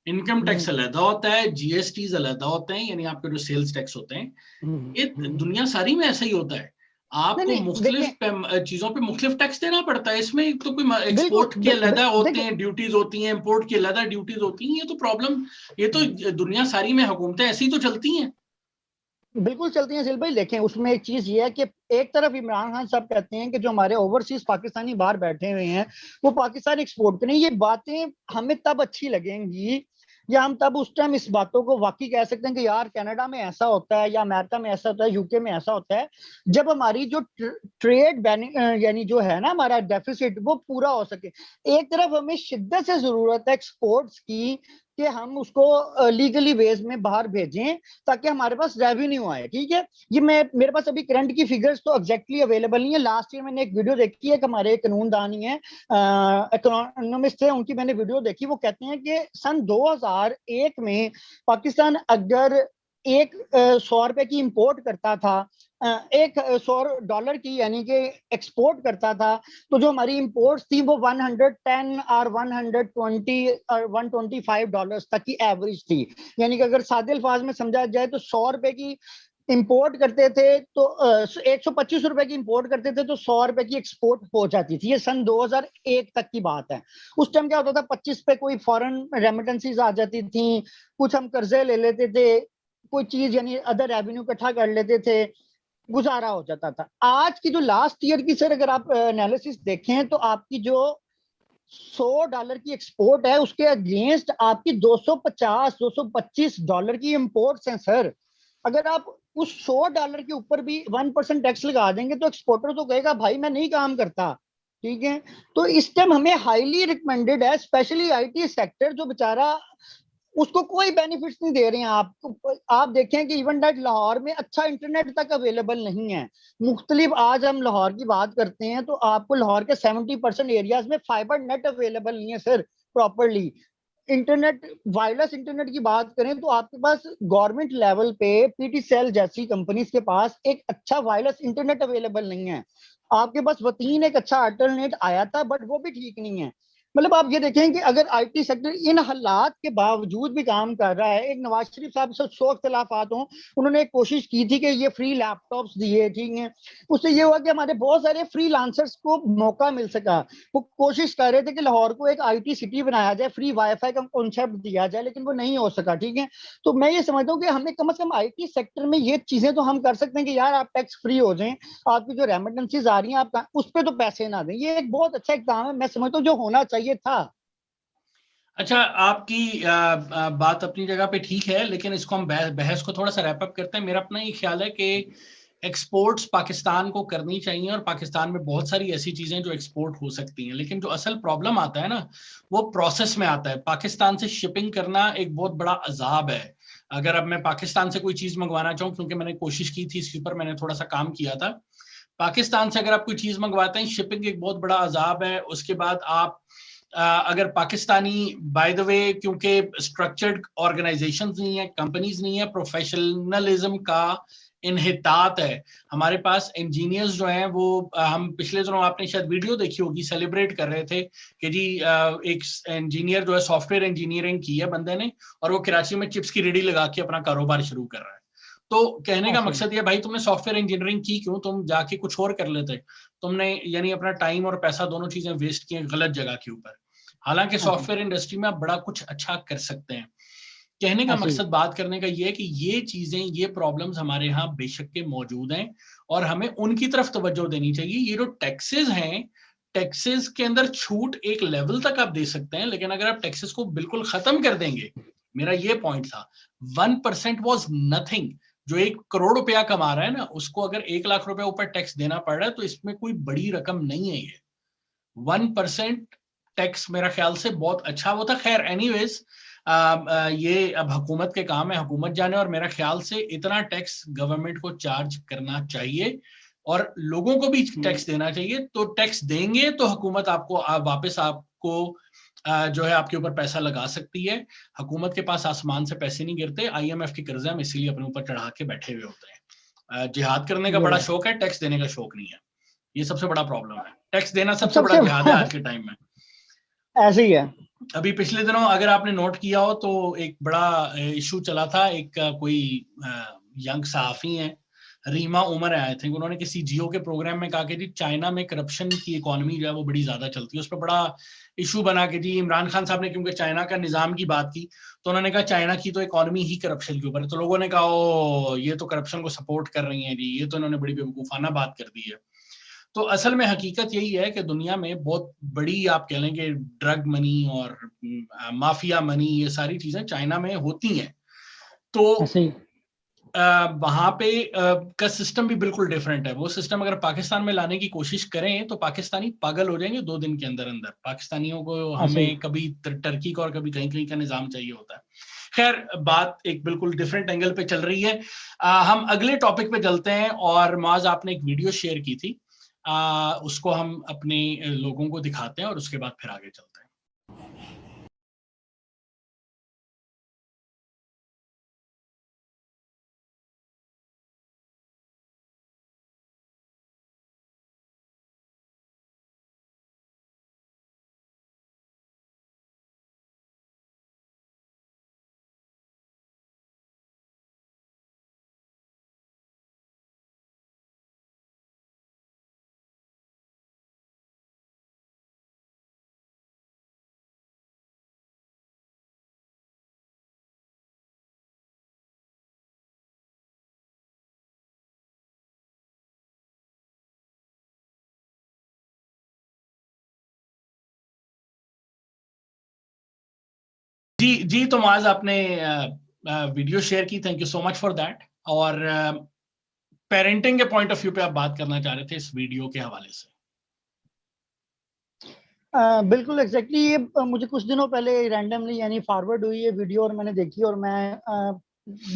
इनकम टैक्स अलग होता है, जीएसटी अलग होते हैं, यानी आपके जो सेल्स टैक्स होते हैं, ये दुनिया सारी में ऐसा ही होता है। आपको मुख्तलिफ चीजों पे मुख्तलिफ टैक्स देना पड़ता है। इसमें तो कोई एक्सपोर्ट के अलग होते हैं, ड्यूटीज होती हैं, इंपोर्ट की अलग ड्यूटीज होती हैं। ये तो प्रॉब्लम, ये तो दुनिया सारी में हुकूमतें ऐसी तो चलती हैं, बिल्कुल चलती हैं जिल भाई। देखें उसमें एक चीज ये है कि एक तरफ इमरान खान साहब कहते हैं कि जो हमारे ओवरसीज पाकिस्तानी बाहर बैठे हुए हैं वो पाकिस्तान एक्सपोर्ट करें। ये बातें हमें तब अच्छी लगेंगी या हम तब उस टाइम इस बातों को वाकई कह सकते हैं कि यार कनाडा में ऐसा होता है या अमेरिका में ऐसा होता है, यूके में ऐसा होता है, जब हमारी जो ट्रेड यानी जो है ना हमारा डेफिसिट वो पूरा हो सके। एक तरफ हमें शिद्दत से जरूरत है एक्सपोर्ट्स की कि हम उसको लीगली वेज में बाहर भेजें ताकि हमारे पास रेवेन्यू आए। ठीक है, ये मेरे पास अभी करंट की फिगर्स तो एग्जैक्टली अवेलेबल नहीं है। लास्ट ईयर मैंने एक वीडियो देखी है कि हमारे कानूनदानी है, इकोनॉमिस्ट है, उनकी मैंने वीडियो देखी। वो कहते हैं कि सन 2001 में पाकिस्तान अगर एक 100 रुपए की इंपोर्ट करता था, एक $100 की यानी कि एक्सपोर्ट करता था, तो जो हमारी इंपोर्ट्स थी वो 110 और 120 और $125 तक की एवरेज थी। यानी कि अगर सादे अल्फाज में समझा जाए तो 100 रुपए की इंपोर्ट करते थे तो 125 रुपए की इंपोर्ट करते थे तो 100 रुपए की एक्सपोर्ट हो जाती थी। ये सन 2001 तक की बात है। उस टाइम क्या होता था, 25 पे कोई फॉरेन रेमिटेंसीज आ जाती थी, कुछ हम कर्जे ले लेते थे, कोई चीज यानी अदर रेवेन्यू इकट्ठा कर लेते थे, गुजारा हो जाता था। आज की जो लास्ट ईयर की सर अगर आप एनालिसिस देखें तो आपकी जो $100 की एक्सपोर्ट है उसके अगेंस्ट आपकी $250-225 की इंपोर्ट्स हैं सर। अगर आप उस $100 के ऊपर भी 1% टैक्स लगा देंगे तो एक्सपोर्टर तो कहेगा भाई मैं नहीं काम करता। ठीक है, तो इस टाइम हमें हाईली रिकमेंडेड है, स्पेशली आईटी सेक्टर जो बेचारा उसको कोई बेनिफिट्स नहीं दे रहे हैं आपको। आप देखें कि इवन दैट लाहौर में अच्छा इंटरनेट तक अवेलेबल नहीं है। मुख्तलिफ आज हम लाहौर की बात करते हैं तो आपको लाहौर के 70% एरियाज में फाइबर नेट अवेलेबल नहीं है sir properly. Internet, wireless internet की बात करें तो आपके पास गवर्नमेंट लेवल पे पीटी सेल जैसी कंपनीज के पास एक अच्छा वायरलेस इंटरनेट अवेलेबल नहीं है। आपके पास वतीन एक अच्छा अल्टरनेट आया था बट वो भी ठीक नहीं है। मतलब आप ये देखें कि अगर आईटी सेक्टर इन हालात के बावजूद भी काम कर रहा है, एक नवाज शरीफ साहब से 100 इख्तलाफात हों, उन्होंने एक कोशिश की थी कि ये फ्री लैपटॉप्स दिए, ठीक है, उससे ये हुआ कि हमारे बहुत सारे फ्री लांसर्स को मौका मिल सका। वो कोशिश कर रहे थे कि लाहौर को एक आईटी सिटी बनाया जाए, फ्री वाईफाई का कॉन्सेप्ट दिया जाए, लेकिन वो नहीं हो सका। ठीक है, तो मैं ये समझता हूँ कि हमें कम से कम आईटी सेक्टर में ये चीजें तो हम कर सकते हैं कि यार आप टैक्स फ्री हो जाएं, आपकी जो रेमिटेंसीज आ रही हैं आप उस पर तो पैसे ना दें। ये एक बहुत अच्छा इक़दाम है, मैं समझता हूँ जो होना चाहिए था। अच्छा, आपकी बात अपनी जगह पे ठीक है, लेकिन इसको हम बहस को थोड़ा सा रैप अप करते हैं। मेरा अपना ये ख्याल है कि एक्सपोर्ट्स पाकिस्तान को करनी चाहिए और पाकिस्तान में बहुत सारी ऐसी चीजें जो एक्सपोर्ट हो सकती हैं, लेकिन जो असल प्रॉब्लम आता है ना वो प्रोसेस में आता है। पाकिस्तान से शिपिंग करना एक बहुत बड़ा अजाब है। अगर अब मैं पाकिस्तान से कोई चीज मंगवाना चाहूँ, क्योंकि मैंने कोशिश की थी इसके ऊपर, मैंने थोड़ा सा काम किया था, पाकिस्तान से अगर आप कोई चीज मंगवाते हैं शिपिंग एक बहुत बड़ा अजाब है। उसके बाद आप अगर पाकिस्तानी, बाय द वे, क्योंकि स्ट्रक्चर्ड ऑर्गेनाइजेशंस नहीं है, कंपनीज नहीं है, प्रोफेशनलिज्म का इन्हितात है। हमारे पास इंजीनियर्स जो हैं वो हम पिछले दिनों आपने शायद वीडियो देखी होगी, सेलिब्रेट कर रहे थे कि जी एक इंजीनियर जो है सॉफ्टवेयर इंजीनियरिंग की है बंदे ने, और वो कराची में चिप्स की रेडी लगा के अपना कारोबार शुरू कर रहा है। तो कहने का मकसद ये, भाई तुमने सॉफ्टवेयर इंजीनियरिंग की, क्यों तुम जाके कुछ और कर लेते? तुमने यानी अपना टाइम और पैसा दोनों चीजें वेस्ट किए गलत जगह के ऊपर। हालांकि सॉफ्टवेयर इंडस्ट्री में आप बड़ा कुछ अच्छा कर सकते हैं। कहने का मकसद बात करने का ये है कि ये चीजें, ये प्रॉब्लम्स हमारे यहाँ बेशक के मौजूद हैं और हमें उनकी तरफ तवज्जो देनी चाहिए। ये जो टैक्सेस हैं, टैक्सेस के अंदर छूट एक लेवल तक आप दे सकते हैं, लेकिन अगर आप टैक्सेस को बिल्कुल खत्म कर देंगे, मेरा ये पॉइंट था, 1% वॉज नथिंग। जो 1 करोड़ रुपया कमा रहा है ना, उसको अगर 1 लाख रुपया ऊपर टैक्स देना पड़ रहा है तो इसमें कोई बड़ी रकम नहीं है। ये 1% टैक्स मेरा ख्याल से बहुत अच्छा वो था। खैर एनीवेज, ये अब हुकूमत के काम है, हुकूमत जाने, और मेरा ख्याल से इतना टैक्स गवर्नमेंट को चार्ज करना चाहिए और लोगों को भी टैक्स देना चाहिए। तो टैक्स देंगे तो हुकूमत आपको वापस आपको जो है आपके ऊपर पैसा लगा सकती है। हुकूमत के पास आसमान से पैसे नहीं गिरते, IMF के कर्जे हम इसीलिए अपने ऊपर चढ़ा के बैठे हुए होते हैं। जिहाद करने का बड़ा शौक है, टैक्स देने का शौक नहीं है। ये सबसे बड़ा प्रॉब्लम है। टैक्स देना सबसे बड़ा जिहाद है आज के टाइम में। ऐसे ही है। अभी पिछले दिनों अगर आपने नोट किया हो तो एक बड़ा इशू चला था। एक कोई यंग सहाफी हैं, रीमा उमर है आई थिंक, उन्होंने किसी जियो के प्रोग्राम में कहा कि जी चाइना में करप्शन की इकोनॉमी जो है वो बड़ी ज्यादा चलती है। उस पर बड़ा इशू बना कि जी इमरान खान साहब ने क्योंकि चाइना का निजाम की बात की तो उन्होंने कहा चाइना की तो इकोनॉमी ही करप्शन के ऊपर है। तो लोगों ने कहा ओ ये तो करप्शन को सपोर्ट कर रही है जी, ये तो इन्होंने बड़ी बेवकूफाना बात कर दी है। तो असल में हकीकत यही है कि दुनिया में बहुत बड़ी, आप कह लेंगे, ड्रग मनी और माफिया मनी, ये सारी चीजें चाइना में होती हैं। तो वहां पे का सिस्टम भी बिल्कुल डिफरेंट है। वो सिस्टम अगर पाकिस्तान में लाने की कोशिश करें तो पाकिस्तानी पागल हो जाएंगे 2 दिन के अंदर अंदर। पाकिस्तानियों को हमें कभी टर्की का और कभी कहीं कहीं का निजाम चाहिए होता है। खैर, बात एक बिल्कुल डिफरेंट एंगल पे चल रही है। हम अगले टॉपिक पे चलते हैं। और मुआज, आपने एक वीडियो शेयर की थी, उसको हम अपने लोगों को दिखाते हैं और उसके बाद फिर आगे चलते हैं। जी जी, तो मुआज, आपने वीडियो शेयर की, thank you so much for that. और पेरेंटिंग के पॉइंट ऑफ व्यू पे आप बात करना चाह रहे थे इस वीडियो के हवाले से। बिल्कुल एग्जैक्टली ये मुझे कुछ दिनों पहले रैंडमली यानी फॉरवर्ड हुई ये वीडियो और मैंने देखी और मैं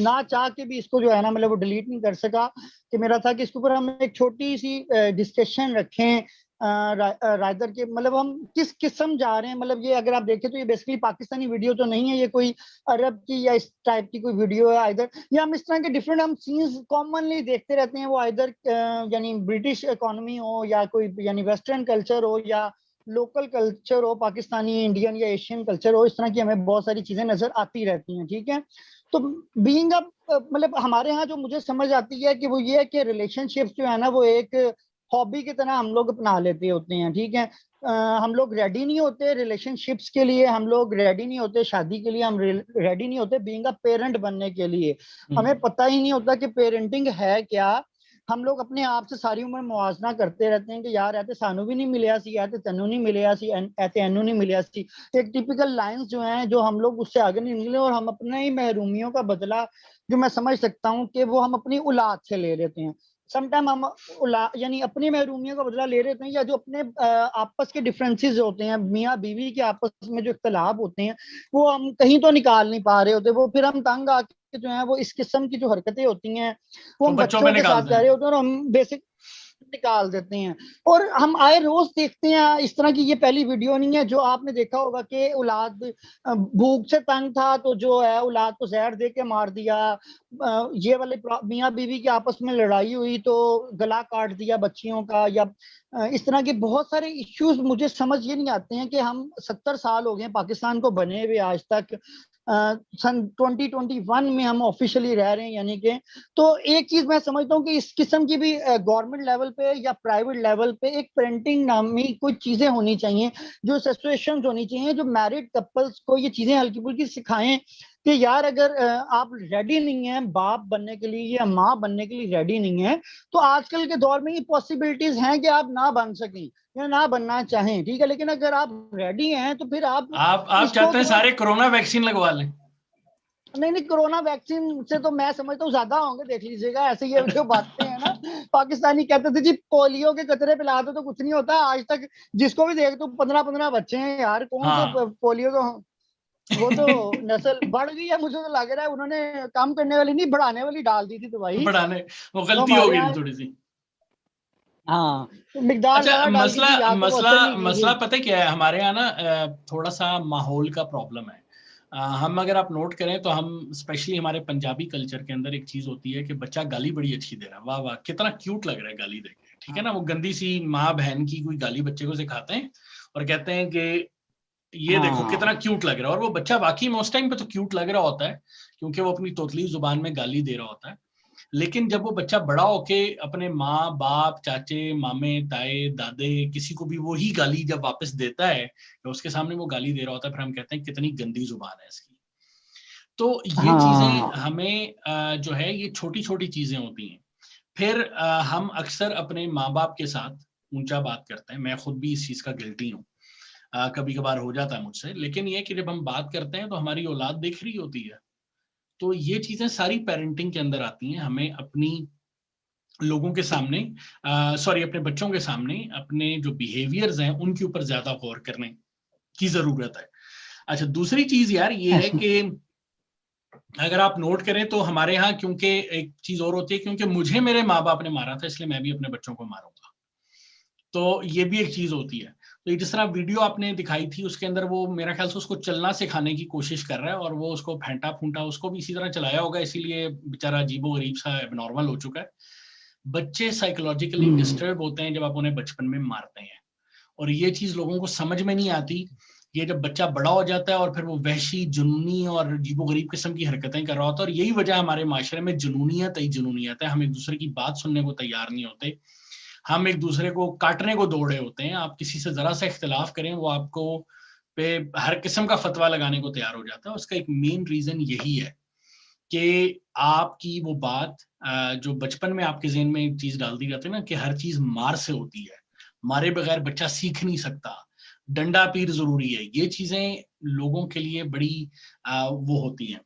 ना चाह के भी इसको जो है ना मतलब वो डिलीट नहीं कर सका कि मेरा था कि इसके ऊपर हम एक छोटी सी डिस्कशन रखें राइदर के मतलब हम किस किस्म जा रहे हैं। मतलब ये अगर आप देखें तो ये बेसिकली पाकिस्तानी वीडियो तो नहीं है, ये कोई अरब की या इस टाइप की कोई वीडियो है आइदर, या हम इस तरह के डिफरेंट हम सीन्स कॉमनली देखते रहते हैं वो आइदर यानी ब्रिटिश इकोनॉमी हो या कोई यानी वेस्टर्न कल्चर हो या लोकल कल्चर हो, पाकिस्तानी इंडियन या एशियन कल्चर हो, इस तरह की हमें बहुत सारी चीजें नजर आती रहती हैं। ठीक है, तो बीइंग अ मतलब हमारे यहाँ जो मुझे समझ आती है कि वो ये है कि रिलेशनशिप्स जो है ना वो एक हॉबी की तरह हम लोग अपना लेते होते हैं। ठीक है, हम लोग रेडी नहीं होते रिलेशनशिप्स के लिए, हम लोग रेडी नहीं होते शादी के लिए, हम रेडी नहीं होते बीइंग अ पेरेंट बनने के लिए। हमें पता ही नहीं होता कि पेरेंटिंग है क्या। हम लोग अपने आप से सारी उम्र मुआवजना करते रहते हैं कि यार ऐसे सानू भी नहीं मिलया सी, ऐसे तनु नहीं मिलया सी, ऐसे एनू नहीं मिलया सी। एक टिपिकल लाइंस जो हैं जो हम लोग उससे आगे नहीं निकले और हम अपने ही महरूमियों का बदला जो मैं समझ सकता हूँ कि वो हम अपनी औलाद से ले लेते हैं। समटाइम हम यानी अपनी महरूमियों का बदला ले लेते हैं, या जो अपने आपस के डिफरेंसेस होते हैं मियाँ बीवी के आपस में जो इख्तलाफ होते हैं वो हम कहीं तो निकाल नहीं पा रहे होते, वो फिर हम तंग आके जो है वो इस किस्म की जो हरकतें होती हैं वो हम बच्चों के साथ कर रहे होते हैं और हम बेसिक निकाल देते हैं। और हम आए रोज देखते हैं इस तरह की, ये पहली वीडियो नहीं है। जो आपने देखा होगा कि औलाद भूख से तंग था तो जो है औलाद को जहर दे के मार दिया, ये वाले मियाँ बीवी की आपस में लड़ाई हुई तो गला काट दिया बच्चियों का, या इस तरह के बहुत सारे इश्यूज मुझे समझ ये नहीं आते हैं कि हम 70 साल हो गए पाकिस्तान को बने हुए आज तक, सन 2021 में हम ऑफिशियली रह रहे हैं यानी कि। तो एक चीज मैं समझता हूँ कि इस किस्म की भी गवर्नमेंट लेवल पे या प्राइवेट लेवल पे एक पेरेंटिंग नामी कोई चीजें होनी चाहिए, जो सिचुएशंस होनी चाहिए, जो मैरिड कपल्स को ये चीजें हल्की फुल्की सिखाएं कि यार अगर आप रेडी नहीं है बाप बनने के लिए या माँ बनने के लिए रेडी नहीं है तो आजकल के दौर में ये पॉसिबिलिटीज हैं कि आप ना बन सकें या ना बनना चाहें। ठीक है, लेकिन अगर आप रेडी हैं तो फिर आप चाहते हैं सारे कोरोना वैक्सीन लगवा लें। नहीं, कोरोना वैक्सीन से तो मैं समझता हूँ ज्यादा होंगे, देख लीजिएगा। ऐसे ये जो बातें हैं ना, पाकिस्तानी कहते थे जी पोलियो के कतरे पिला दो तो कुछ नहीं होता। आज तक जिसको भी देख तो 15-15 बच्चे हैं यार, कौन से पोलियो तो वो तो नस्ल बढ़ गई है। मुझे तो लग रहा है उन्होंने काम करने वाली नहीं बढ़ाने वाली डाल दी थी दवाई, बढ़ाने वो गलती हो गई थोड़ी सी। हाँ, मिकदार अच्छा, मसला थी। पता है क्या है हमारे यहाँ ना, थोड़ा सा माहौल का प्रॉब्लम है। हम अगर आप नोट करें तो हम स्पेशली हमारे पंजाबी कल्चर के अंदर एक चीज होती है कि बच्चा गाली बड़ी अच्छी दे रहा है, वाह वाह कितना क्यूट लग रहा है गाली दे के। ठीक है ना, वो गंदी सी माँ बहन की कोई गाली बच्चे को सिखाते हैं और कहते हैं कि ये देखो कितना क्यूट लग रहा है। और वो बच्चा वाकई में उस टाइम पे तो क्यूट लग रहा होता है क्योंकि वो अपनी तोतली जुबान में गाली दे रहा होता है। लेकिन जब वो बच्चा बड़ा होके अपने माँ बाप चाचे मामे ताए दादे किसी को भी वही गाली जब वापस देता है तो उसके सामने वो गाली दे रहा होता है, फिर हम कहते हैं कितनी गंदी जुबान है इसकी। तो ये चीजें हमें जो है ये छोटी छोटी चीजें होती हैं। फिर हम अक्सर अपने माँ बाप के साथ ऊंचा बात करते हैं, मैं खुद भी इस चीज का गिल्टी हूँ, कभी कभार हो जाता है मुझसे। लेकिन ये कि जब हम बात करते हैं तो हमारी औलाद देख रही होती है तो ये चीजें सारी पेरेंटिंग के अंदर आती हैं। हमें अपनी लोगों के सामने अपने बच्चों के सामने अपने जो बिहेवियर्स हैं उनके ऊपर ज्यादा गौर करने की जरूरत है। अच्छा, दूसरी चीज यार ये है कि अगर आप नोट करें तो हमारे यहाँ, क्योंकि एक चीज और होती है, क्योंकि मुझे मेरे माँ बाप ने मारा था इसलिए मैं भी अपने बच्चों को मारूंगा, तो ये भी एक चीज होती है। तो जिस तरह वीडियो आपने दिखाई थी उसके अंदर वो मेरा ख्याल से उसको चलना सिखाने की कोशिश कर रहा है और वो उसको फेंटा फूंटा उसको भी इसी तरह चलाया होगा, इसीलिए बेचारा अजीबो गरीब सा एबनॉर्मल हो चुका है। बच्चे साइकोलॉजिकली डिस्टर्ब होते हैं जब आप उन्हें बचपन में मारते हैं, और ये चीज लोगों को समझ में नहीं आती। ये जब बच्चा बड़ा हो जाता है और फिर वो वहशी, जुनूनी और अजीबोगरीब किस्म की हरकतें कर रहा होता है, और यही वजह हमारे माशरे में जुनूनियत ही जुनूनियत है। हम एक दूसरे की बात सुनने को तैयार नहीं होते, हम एक दूसरे को काटने को दौड़े होते हैं। आप किसी से जरा सा इख्तिलाफ करें, वो आपको पे हर किस्म का फतवा लगाने को तैयार हो जाता है। उसका एक मेन रीजन यही है कि आपकी वो बात जो बचपन में आपके ज़हन में एक चीज डाल दी जाती है ना कि हर चीज मार से होती है, मारे बगैर बच्चा सीख नहीं सकता, डंडा पीर जरूरी है, ये चीजें लोगों के लिए बड़ी वो होती हैं।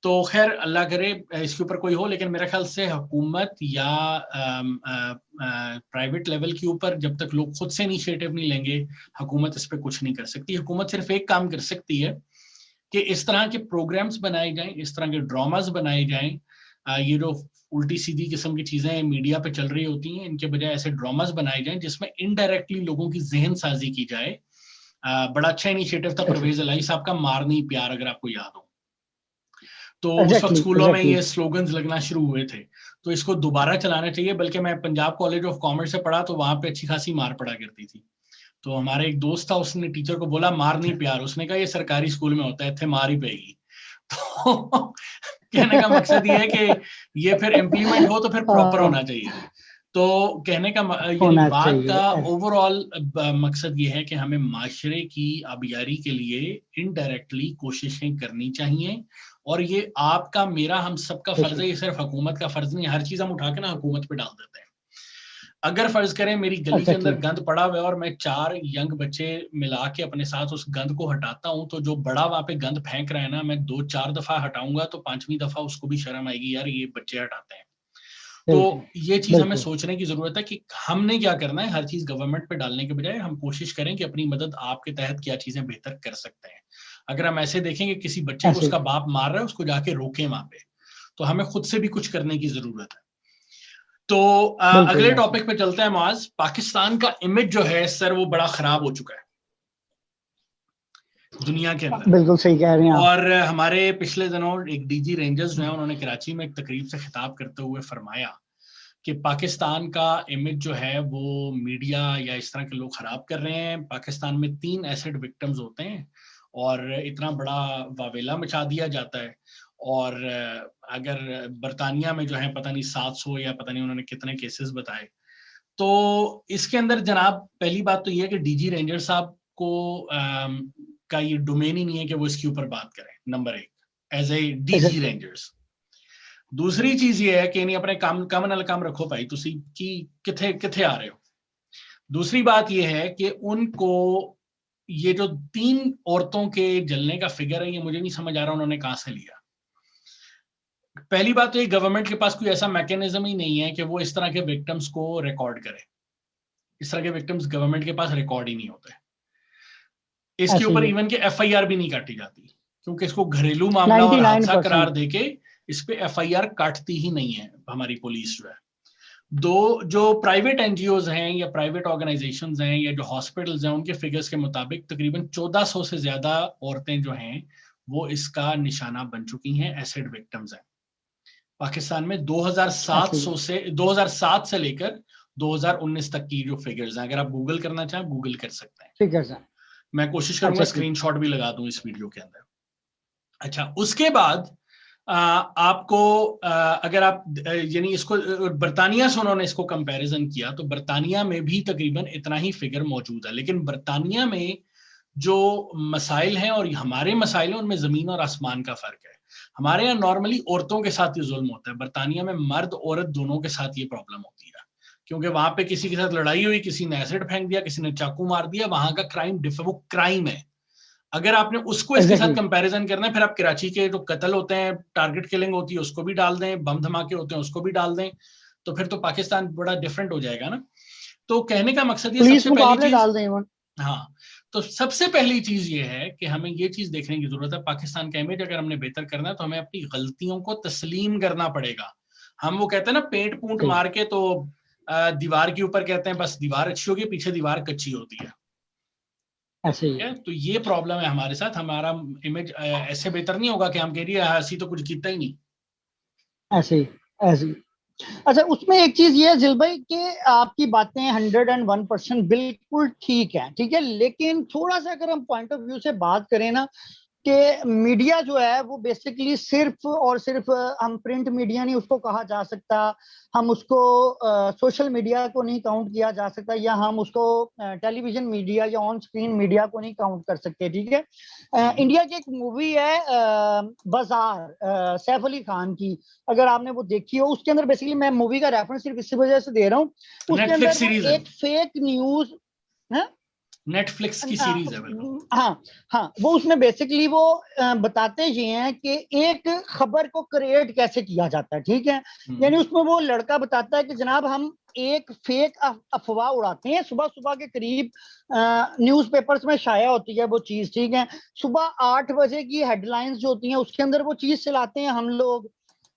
तो खैर अल्लाह करे इसके ऊपर कोई हो, लेकिन मेरे ख्याल से हुकूमत या प्राइवेट लेवल के ऊपर जब तक लोग खुद से इनिशिएटिव नहीं लेंगे, हुकूमत इस पर कुछ नहीं कर सकती। हुकूमत सिर्फ एक काम कर सकती है कि इस तरह के प्रोग्राम्स बनाए जाएं, इस तरह के ड्रामास बनाए जाएं। ये जो उल्टी सीधी किस्म की चीजें मीडिया पे चल रही होती हैं, इनके बजाय ऐसे ड्रामास बनाए जाएं जिसमें इनडायरेक्टली लोगों की जहन साजी की जाए। बड़ा अच्छा इनिशिएटिव था परवेज इलाही साहब का, मार नहीं प्यार, अगर आपको याद हो। तो उस वक्त स्कूलों में ये स्लोगन्स लगना शुरू हुए थे, तो इसको दोबारा चलाना चाहिए। बल्कि मैं पंजाब कॉलेज ऑफ कॉमर्स से पढ़ा तो वहां पे अच्छी खासी मार पड़ा करती थी। तो हमारे एक दोस्त था, उसने टीचर को बोला मार नहीं प्यार, उसने कहा ये सरकारी स्कूल में होता है, इतने मार ही पेगी। तो कहने का मकसद ये है कि ये फिर इम्प्लीमेंट हो तो फिर प्रॉपर होना चाहिए। तो कहने का यानी बात का ओवरऑल मकसद ये है कि हमें माशरे की आबियारी के लिए इनडायरेक्टली कोशिशें करनी चाहिए, और ये आपका मेरा हम सबका फर्ज है, ये सिर्फ हुकूमत का फर्ज नहीं है। हर चीज हम उठा के ना हुकूमत पे डाल देते हैं। अगर फर्ज करें मेरी गली के अंदर गंद पड़ा हुआ है और मैं 4 यंग बच्चे मिला के अपने साथ उस गंद को हटाता हूं, तो जो बड़ा वहां पे गंद फेंक रहा है ना, मैं 2-4 दफा हटाऊंगा तो 5वीं दफा उसको भी शर्म आएगी, यार ये बच्चे हटाते हैं। तो ये चीज हमें सोचने की जरूरत है कि हमने क्या करना है। हर चीज गवर्नमेंट पे डालने के बजाय हम कोशिश करें कि अपनी मदद आपके तहत क्या चीजें बेहतर कर सकते हैं। अगर हम ऐसे देखेंगे किसी बच्चे को उसका बाप मार रहा है, उसको जाके रोकें वहां पे, तो हमें खुद से भी कुछ करने की जरूरत है। तो अगले टॉपिक पे चलते हैं मुआज। पाकिस्तान का इमेज जो है सर वो बड़ा खराब हो चुका है दुनिया के अंदर। बिल्कुल सही कह रहे हैं आप। और हमारे पिछले दिनों एक डीजी रेंजर्स जो है उन्होंने कराची में एक तकरीब से खिताब करते हुए फरमाया कि पाकिस्तान का इमेज जो है वो मीडिया या इस तरह के लोग खराब कर रहे हैं। पाकिस्तान में 3 एसिड विक्टिम्स होते हैं और इतना बड़ा वावेला मचा दिया जाता है। और अगर बरतानिया में जो है पता नहीं 700 या पता नहीं उन्होंने कितने केसेस बताए। तो इसके अंदर जनाब पहली बात तो ये है कि डीजी रेंजर साहब को का ये डोमेन ही नहीं है कि वो इसके ऊपर बात करें, number 1 as a DG rangers. दूसरी चीज ये है कि नहीं अपने काम नाल काम रखो भाई, तुसी की किथे आ रहे हो। दूसरी बात ये है कि उनको ये जो 3 औरतों के जलने का फिगर है, ये मुझे नहीं समझ आ रहा उन्होंने कहां से लिया। पहली बात तो ये गवर्नमेंट के पास कोई ऐसा मैकेनिज्म ही नहीं है कि वो इस तरह के विक्टिम्स को रिकॉर्ड करे। इस तरह के विक्टिम्स गवर्नमेंट के पास रिकॉर्ड ही नहीं होते। इसके ऊपर इवन के एफआईआर भी नहीं काटी जाती, क्योंकि इसको घरेलू मामला और हादसा करार देके इस पे एफआईआर काटती ही नहीं है हमारी पुलिस जो है। जो प्राइवेट एनजीओज हैं या प्राइवेट ऑर्गेनाइजेशंस हैं या जो हॉस्पिटल्स हैं, उनके फिगर्स के मुताबिक तकरीबन 1400 से ज्यादा औरतें जो हैं वो इसका निशाना बन चुकी हैं, एसिड विक्टिम्स हैं। पाकिस्तान में 2007 से लेकर 2019 तक की जो फिगर्स हैं, अगर आप गूगल करना चाहें गूगल कर सकते हैं, फिगर्स हैं। मैं कोशिश करूंगा स्क्रीनशॉट भी लगा दूं इस वीडियो के अंदर। अच्छा, उसके बाद आपको अगर आप यानी इसको बरतानिया से उन्होंने इसको कंपैरिजन किया तो बरतानिया में भी तकरीबन इतना ही फिगर मौजूद है। लेकिन बरतानिया में जो मसाइल हैं और हमारे मसाइल हैं उनमें जमीन और आसमान का फर्क है। हमारे यहाँ नॉर्मली औरतों के साथ ये जुल्म होता है, बरतानिया में मर्द औरत दोनों के साथ ये प्रॉब्लम होती है, क्योंकि वहां पे किसी के साथ लड़ाई हुई, किसी ने एसिड फेंक दिया, किसी ने चाकू मार दिया, वहां का क्राइम वो क्राइम है। अगर आपने उसको इसके साथ कंपैरिजन करना है, फिर आप कराची के जो कत्ल होते हैं, टारगेट किलिंग होती है, उसको भी डाल दें, बम धमाके होते हैं उसको भी डाल दें, तो फिर तो पाकिस्तान बड़ा डिफरेंट हो जाएगा ना। तो कहने का मकसद ये सबसे पहली चीज, डाल दें। हाँ, तो सबसे पहली चीज ये है कि हमें ये चीज देखने की जरूरत है, पाकिस्तान का इमेज अगर हमने बेहतर करना है तो हमें अपनी गलतियों को तस्लीम करना पड़ेगा। हम वो कहते हैं ना पेंट पूंट मार के तो दीवार के ऊपर कहते हैं बस दीवार अच्छी होगी, पीछे दीवार कच्ची होती है, ऐसे ही है। तो ये प्रॉब्लम है हमारे साथ, हमारा इमेज ऐसे बेहतर नहीं होगा कि हम कह रही है हंसी तो कुछ कीता ही नहीं, ऐसे ऐसे। अच्छा, उसमें एक चीज ये है जिल भाई कि आपकी बातें 101% बिल्कुल ठीक है, लेकिन थोड़ा सा अगर हम पॉइंट ऑफ व्यू से बात करें ना कि मीडिया जो है वो बेसिकली सिर्फ और सिर्फ, हम प्रिंट मीडिया नहीं उसको कहा जा सकता, हम उसको सोशल मीडिया को नहीं काउंट किया जा सकता, या हम उसको टेलीविजन मीडिया या ऑन स्क्रीन मीडिया को नहीं काउंट कर सकते, ठीक है। इंडिया की एक मूवी है बाजार, सैफ अली खान की, अगर आपने वो देखी हो, उसके अंदर बेसिकली मैं मूवी का रेफरेंस सिर्फ इसी वजह से दे रहा हूँ, उसके अंदर एक फेक न्यूज, नेटफ्लिक्स की सीरीज है बिल्कुल। हाँ, वो उसमें बेसिकली वो बताते ये हैं कि एक खबर को क्रिएट कैसे किया जाता है, ठीक है। यानी उसमें वो लड़का बताता है कि जनाब हम एक फेक अफवाह उड़ाते हैं, सुबह सुबह के करीब न्यूज़पेपर्स में शाया होती है वो चीज, ठीक है। सुबह 8 बजे की हेडलाइंस जो होती हैं उसके अंदर वो चीज चलाते हैं हम लोग,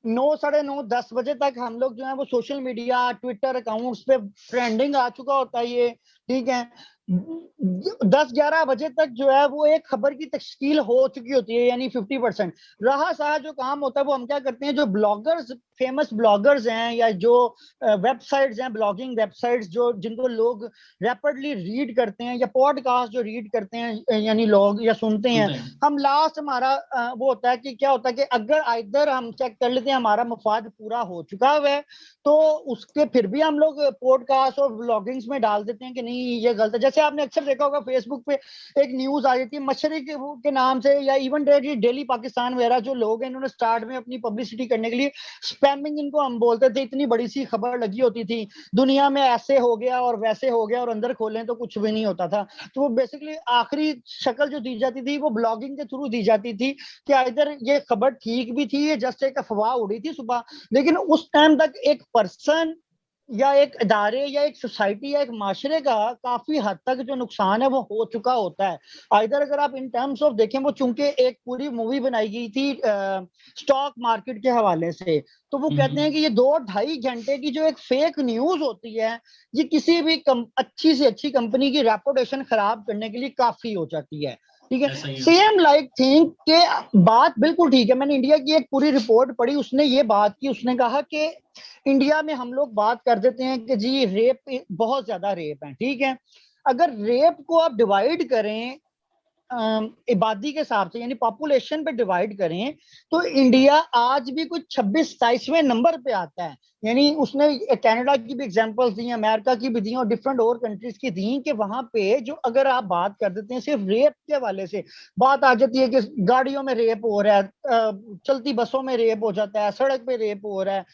9, 9:30, 10 बजे तक हम लोग जो है वो सोशल मीडिया, ट्विटर अकाउंट्स पे ट्रेंडिंग आ चुका होता है ये, ठीक है। 10-11 बजे तक जो है वो एक खबर की तश्कील हो चुकी होती है, यानी 50%। रहा सहा जो काम होता है वो हम क्या करते हैं, जो ब्लॉगर्स, फेमस ब्लॉगर्स हैं या जो वेबसाइट्स हैं, ब्लॉगिंग वेबसाइट्स जो जिनको लोग रैपिडली रीड करते हैं, या पॉडकास्ट जो रीड करते हैं यानी लोग या सुनते हैं, हम लास्ट हमारा वो होता है कि क्या होता है कि अगर आइदर हम चेक कर लेते हैं हमारा मफाद पूरा हो चुका हुआ है, तो उसके फिर भी हम लोग पॉडकास्ट और ब्लॉगिंग्स में डाल देते हैं कि नहीं ये गलत है। जैसे आपने अक्सर देखा होगा फेसबुक पे एक न्यूज आ जाती है मशरिक के नाम से, या इवन डेली पाकिस्तान वगैरह जो लोग हैं इन्होंने स्टार्ट में अपनी पब्लिसिटी करने के लिए स्पैमिंग इनको हम बोलते थे, इतनी बड़ी सी खबर लगी होती थी दुनिया में ऐसे हो गया और वैसे हो गया और अंदर खोलें तो कुछ भी नहीं होता था। तो वो बेसिकली आखिरी शक्ल जो दी जाती थी वो ब्लॉगिंग के थ्रू दी जाती थी कि इधर ये खबर ठीक भी थी, ये जस्ट एक अफवाह उड़ी थी सुबह, लेकिन उस टाइम तक एक पर्सन या एक इदारे या एक सोसाइटी या एक माशरे का काफी हद तक जो नुकसान है वो हो चुका होता है। इधर अगर आप इन टर्म्स ऑफ देखें, वो चूंकि एक पूरी मूवी बनाई गई थी स्टॉक मार्केट के हवाले से, तो वो कहते हैं कि ये 2-2.5 घंटे की जो एक फेक न्यूज होती है ये किसी भी अच्छी से अच्छी कंपनी की रेपुटेशन खराब करने के लिए काफी हो जाती है, ठीक है। सेम लाइक थिंक के बात बिल्कुल ठीक है। मैंने इंडिया की एक पूरी रिपोर्ट पढ़ी, उसने ये बात की, उसने कहा कि इंडिया में हम लोग बात कर देते हैं कि जी रेप, बहुत ज्यादा रेप है, ठीक है। अगर रेप को आप डिवाइड करें इबादी के हिसाब से यानी पॉपुलेशन पे डिवाइड करें तो इंडिया आज भी कुछ 26-27वें नंबर पे आता है। यानी उसने कनाडा की भी एग्जांपल्स दी, अमेरिका की भी दी और डिफरेंट और कंट्रीज की दी कि वहां पे जो अगर आप बात कर देते हैं सिर्फ रेप के हवाले से, बात आ जाती है कि गाड़ियों में रेप हो रहा है, चलती बसों में रेप हो जाता है, सड़क पे रेप हो रहा है,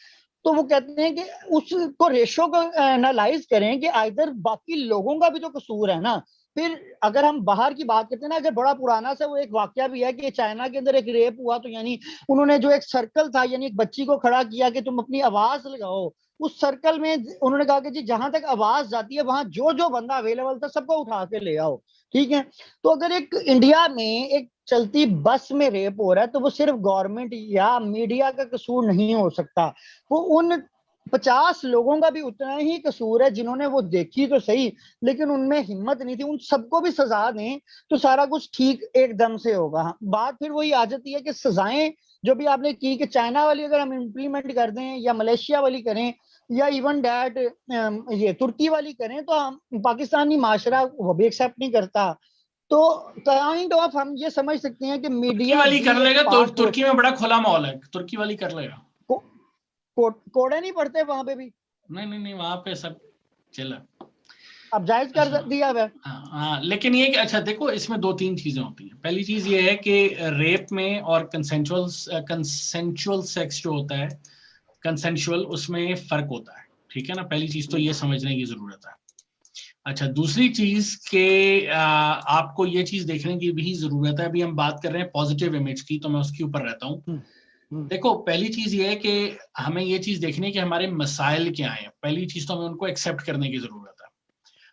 तो वो कहते हैं कि उसको रेशो को एनालाइज करें कि आइदर बाकी लोगों का भी तो कसूर है ना। फिर अगर हम बाहर की बात करते हैं ना, अगर बड़ा पुराना सा वो एक वाकया भी है कि चाइना के अंदर एक रेप हुआ, तो यानी उन्होंने जो एक सर्कल था यानी एक बच्ची को खड़ा किया कि तुम अपनी आवाज लगाओ, उस सर्कल में उन्होंने कहा कि जी जहां तक आवाज जाती है वहां जो जो बंदा अवेलेबल था सबको उठा के ले आओ, ठीक है। तो अगर एक इंडिया में एक चलती बस में रेप हो रहा है तो वो सिर्फ गवर्नमेंट या मीडिया का कसूर नहीं हो सकता, वो उन 50 लोगों का भी उतना ही कसूर है जिन्होंने वो देखी तो सही लेकिन उनमें हिम्मत नहीं थी। उन सबको भी सजा दें तो सारा कुछ ठीक एकदम से होगा। बात फिर वही आ जाती है कि सजाएं जो भी आपने की कि चाइना वाली अगर हम इम्प्लीमेंट कर दें या मलेशिया वाली करें या इवन डैट ये तुर्की वाली करें तो हम पाकिस्तानी माशरा वो भी एक्सेप्ट नहीं करता। तो काइंड ऑफ हम ये समझ सकते हैं कि मीडिया वाली कर लेगा तो तुर्की में बड़ा खुला माहौल है, तुर्की वाली कर लेगा। कोड़े नहीं पड़ते वहां पे भी? नहीं वहां पे सब चला, अब जायज कर दिया है। हाँ, लेकिन ये कि अच्छा देखो इसमें 2-3 चीजें होती हैं। पहली चीज ये है कि रेप में और कंसेंचुअल सेक्स जो होता है कंसेंशुअल, उसमें फर्क होता है, ठीक है ना। पहली चीज तो ये समझने की जरूरत है। अच्छा, दूसरी चीज के आपको ये चीज देखने की भी जरूरत है। अभी हम बात कर रहे हैं पॉजिटिव इमेज की, तो मैं उसके ऊपर रहता हूँ। देखो, पहली चीज ये है कि हमें ये चीज देखनी है कि हमारे मसाइल क्या हैं। पहली चीज तो हमें उनको एक्सेप्ट करने की जरूरत है।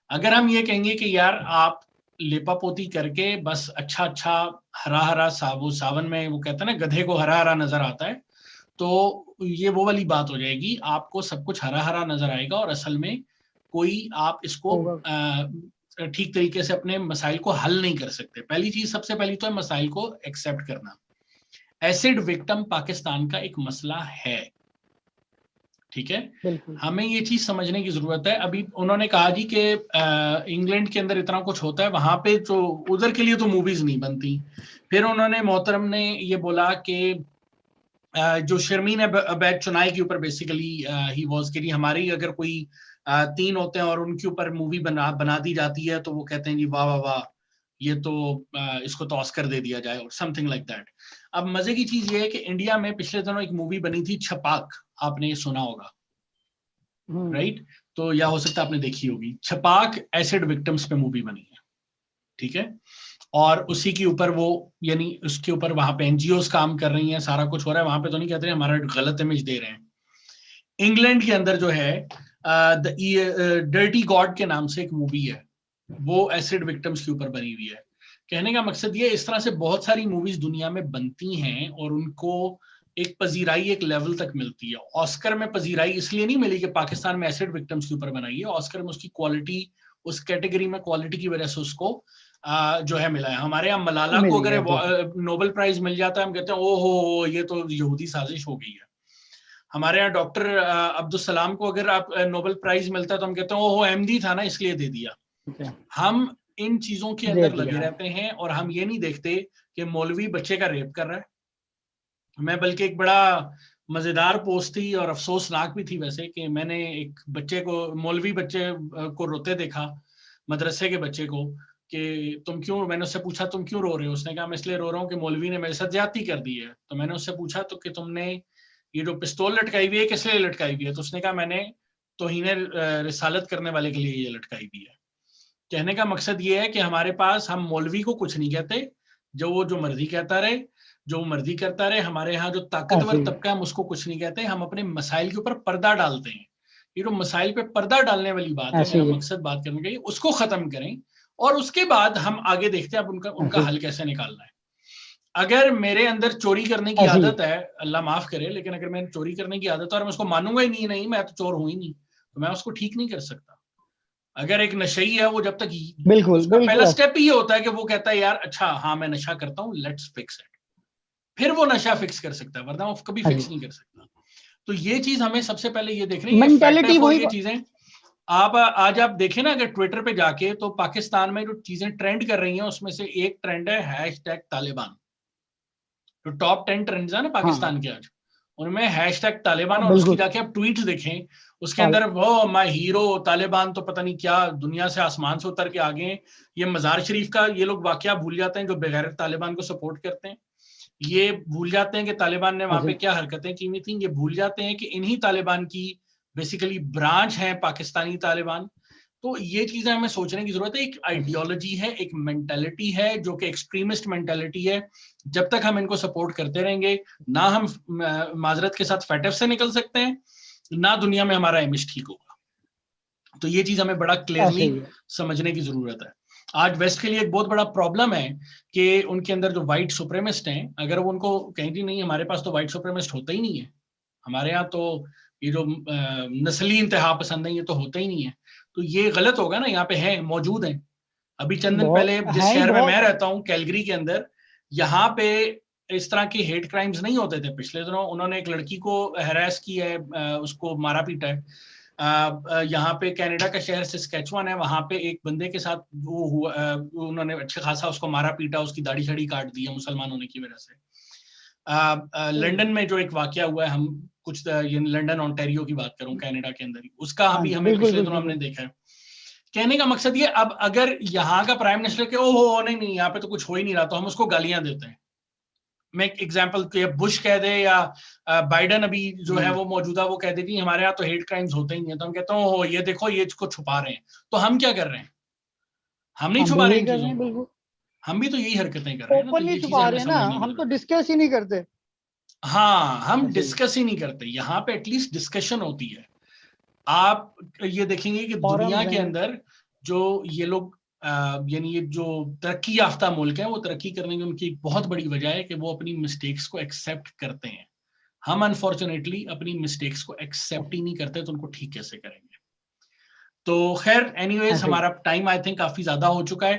अगर हम ये कहेंगे कि यार आप लेपापोती करके बस अच्छा अच्छा हरा हरा वो सावन में वो कहते हैं ना गधे को हरा हरा नजर आता है, तो ये वो वाली बात हो जाएगी। आपको सब कुछ हरा हरा नजर आएगा और असल में कोई आप इसको ठीक तरीके से अपने मसाइल को हल नहीं कर सकते। पहली चीज, सबसे पहली तो है मसाइल को एक्सेप्ट करना। एसिड विक्टिम पाकिस्तान का एक मसला है, ठीक है। हमें ये चीज समझने की जरूरत है। अभी उन्होंने कहा जी कि इंग्लैंड के अंदर इतना कुछ होता है, वहां पे तो उधर के लिए तो मूवीज नहीं बनती। फिर उन्होंने मोहतरम ने ये बोला कि जो शर्मीन अबैद चुनाई के ऊपर बेसिकली ही वाज कि हमारी अगर कोई 3 होते हैं और उनके ऊपर मूवी बना दी जाती है तो वो कहते हैं जी वाह वाह वाह, ये तो इसको तो ऑस्कर दे दिया जाए और समथिंग लाइक दैट। अब मजे की चीज ये है कि इंडिया में पिछले दिनों एक मूवी बनी थी छपाक, आपने ये सुना होगा, राइट? तो या हो सकता है आपने देखी होगी। छपाक एसिड विक्टिम्स पे मूवी बनी है, ठीक है। और उसी के ऊपर वो, यानी उसके ऊपर वहां पे एनजीओस काम कर रही हैं, सारा कुछ हो रहा है वहां पे। तो नहीं कहते हैं हमारा गलत इमेज दे रहे हैं। इंग्लैंड के अंदर जो है द डर्टी गॉड के नाम से एक मूवी है, वो एसिड विक्टिम्स के ऊपर बनी हुई है। कहने का मकसद ये, इस तरह से बहुत सारी मूवीज दुनिया में बनती हैं और उनको एक पजीराई एक लेवल तक मिलती है। ऑस्कर में पजीराई इसलिए नहीं मिली कि पाकिस्तान में एसिड विक्टिम्स के ऊपर बनाई है, ऑस्कर में उसकी क्वालिटी, उस कैटेगरी में क्वालिटी की वजह से उसको जो है मिला है। हमारे यहाँ मलाला को अगर नोबेल प्राइज मिल जाता है हम कहते हैं ओहो ये तो यहूदी साजिश हो गई है। हमारे यहाँ डॉक्टर अब्दुल सलाम को अगर आप नोबेल प्राइज मिलता है तो हम कहते हैं ओहो अहमदी था ना इसलिए दे दिया। हम इन चीजों के अंदर लगे रहते हैं और हम ये नहीं देखते कि मौलवी बच्चे का रेप कर रहा है। मैं बल्कि एक बड़ा मजेदार पोस्ट थी और अफसोसनाक भी थी वैसे, कि मैंने एक बच्चे को, मौलवी बच्चे को रोते देखा, मदरसे के बच्चे को, कि तुम क्यों, मैंने उससे पूछा तुम क्यों रो रहे हो? उसने कहा मैं इसलिए रो रहा हूँ कि मौलवी ने मेरे साथ ज्यादती कर दी है। तो मैंने उससे पूछा तो कि तुमने ये जो पिस्तौल लटकाई हुई है किस लिए लटकाई हुई है? तो उसने कहा मैंने तौहीन रिसालत करने वाले के लिए ये लटकाई हुई है। कहने का मकसद ये है कि हमारे पास, हम मौलवी को कुछ नहीं कहते, जो मर्जी कहता रहे, जो मर्जी करता रहे। हमारे यहाँ जो ताकतवर तबका है हम उसको कुछ नहीं कहते, हम अपने मसाइल के ऊपर पर्दा डालते हैं। ये जो मसाइल पे पर्दा डालने वाली बात है, मेरा मकसद बात करने का, उसको खत्म करें और उसके बाद हम आगे देखते हैं अब उनका हल कैसे निकालना है। अगर मेरे अंदर चोरी करने की आदत है, अल्लाह माफ करे, लेकिन अगर मैंने चोरी करने की आदत है और मैं उसको मानूंगा ही नहीं मैं तो चोर हूं ही नहीं, तो मैं उसको ठीक नहीं कर सकता। अगर एक नशई है, वो जब तक उसका पहला स्टेप ही होता है कि वो कहता है यार अच्छा हाँ मैं नशा करता हूँ, लेट्स फिक्स इट, फिर वो नशा फिक्स कर सकता है, वरना वो कभी फिक्स नहीं कर सकता। तो ये चीज हमें सबसे पहले ये देखनी है। ये चीजें आप आज आप देखें ना, अगर ट्विटर पे जाके, तो पाकिस्तान में जो चीजें ट्रेंड कर रही हैं उसमें से एक ट्रेंड है हैशटैग तालिबान। जो टॉप 10 ट्रेंड्स है ना पाकिस्तान के आज, उनमें हैशटैग तालिबान, और उसकी जाके आप ट्वीट्स देखें, उसके अंदर वो माय हीरो तालिबान तो पता नहीं क्या दुनिया से आसमान से उतर के आ गए। ये मजार शरीफ का ये लोग वाकया भूल जाते हैं, जो बेगैरत तालिबान को सपोर्ट करते हैं। ये भूल जाते हैं कि तालिबान ने वहां पे क्या हरकतें की हुई थी। ये भूल जाते हैं कि इन्हीं तालिबान की बेसिकली ब्रांच है पाकिस्तानी तालिबान। तो ये चीजें हमें सोचने की जरूरत है। एक आइडियोलॉजी है, एक मेंटालिटी है जो कि एक्सट्रीमिस्ट मेंटालिटी है। जब तक हम इनको सपोर्ट करते रहेंगे, ना हम माजरत के साथ फैटफ से निकल सकते हैं, ना दुनिया में हमारा इमेज ठीक होगा। तो ये चीज हमें बड़ा क्लियरली समझने की जरूरत है। आज वेस्ट के लिए एक बहुत बड़ा प्रॉब्लम है कि उनके अंदर जो व्हाइट सुप्रीमिस्ट हैं, अगर वो उनको कहेंगे नहीं हमारे पास तो व्हाइट सुप्रीमिस्ट होता ही नहीं है, हमारे यहाँ तो ये जो नस्ली इंतहा पसंद है ये तो होता ही नहीं है, तो ये गलत होगा ना। यहाँ पे है, मौजूद है। अभी चंद दिन पहले जिस शहर में मैं रहता हूँ, कैलगरी के अंदर, यहाँ पे इस तरह के हेट क्राइम्स नहीं होते थे। पिछले दिनों उन्होंने एक लड़की को हैरेस किया है, उसको मारा पीटा है। यहाँ पे कनाडा का शहर सस्कैचुअन है, वहां पे एक बंदे के साथ वो हुआ, उन्होंने अच्छा खासा उसको मारा पीटा, उसकी दाढ़ी शाड़ी काट दी है मुसलमान होने की वजह से। लंदन में जो एक वाकया हुआ है, हम कुछ लंदन ओंटारियो की बात करूं, कनाडा के अंदर ही, उसका अभी हमें पिछले दिनों हमने देखा है। कहने का मकसद ये, अब अगर यहाँ का प्राइम मिनिस्टर के ओहो नहीं यहाँ पे तो कुछ हो ही नहीं रहा, तो हम उसको गालियां देते हैं। मैं एक एग्जांपल बुश कह दे या बाइडन अभी जो है वो मौजूदा वो कह दे कि हमारे यहाँ तो हेट क्राइम्स होते ही हैं, तो हम कहते हैं हो ये देखो ये इसको छुपा रहे हैं, तो हम क्या कर रहे हैं? हम नहीं छुपा रहे इन चीजों को, हम भी तो यही हरकतें कर रहे हैं ना, तो ये छुपा रहे हैं ना, हम तो डिस्कस ही नहीं करते। हाँ, हम डिस्कस ही नहीं करते, यहाँ पे एटलीस्ट डिस्कशन होती है। आप ये देखेंगे कि दुनिया के अंदर जो ये लोग यानी ये जो तरक्की याफ्ता मुल्क हैं, वो तरक्की करने की उनकी एक बहुत बड़ी वजह है कि वो अपनी मिस्टेक्स को एक्सेप्ट करते हैं। हम अनफॉर्चुनेटली अपनी मिस्टेक्स को एक्सेप्ट ही नहीं करते, तो उनको ठीक कैसे करेंगे? तो खैर एनीवेज, हमारा टाइम आई थिंक काफी ज्यादा हो चुका है।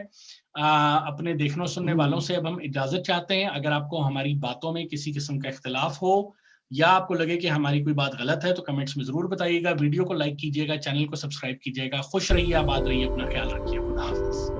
अपने देखने सुनने वालों से अब हम इजाजत चाहते हैं। अगर आपको हमारी बातों में किसी किस्म का इख्तिलाफ हो या आपको लगे कि हमारी कोई बात गलत है, तो कमेंट्स में जरूर बताइएगा। वीडियो को लाइक कीजिएगा, चैनल को सब्सक्राइब कीजिएगा। खुश रहिए, आबाद रहिए, अपना ख्याल रखिए। खुदा हाफिज।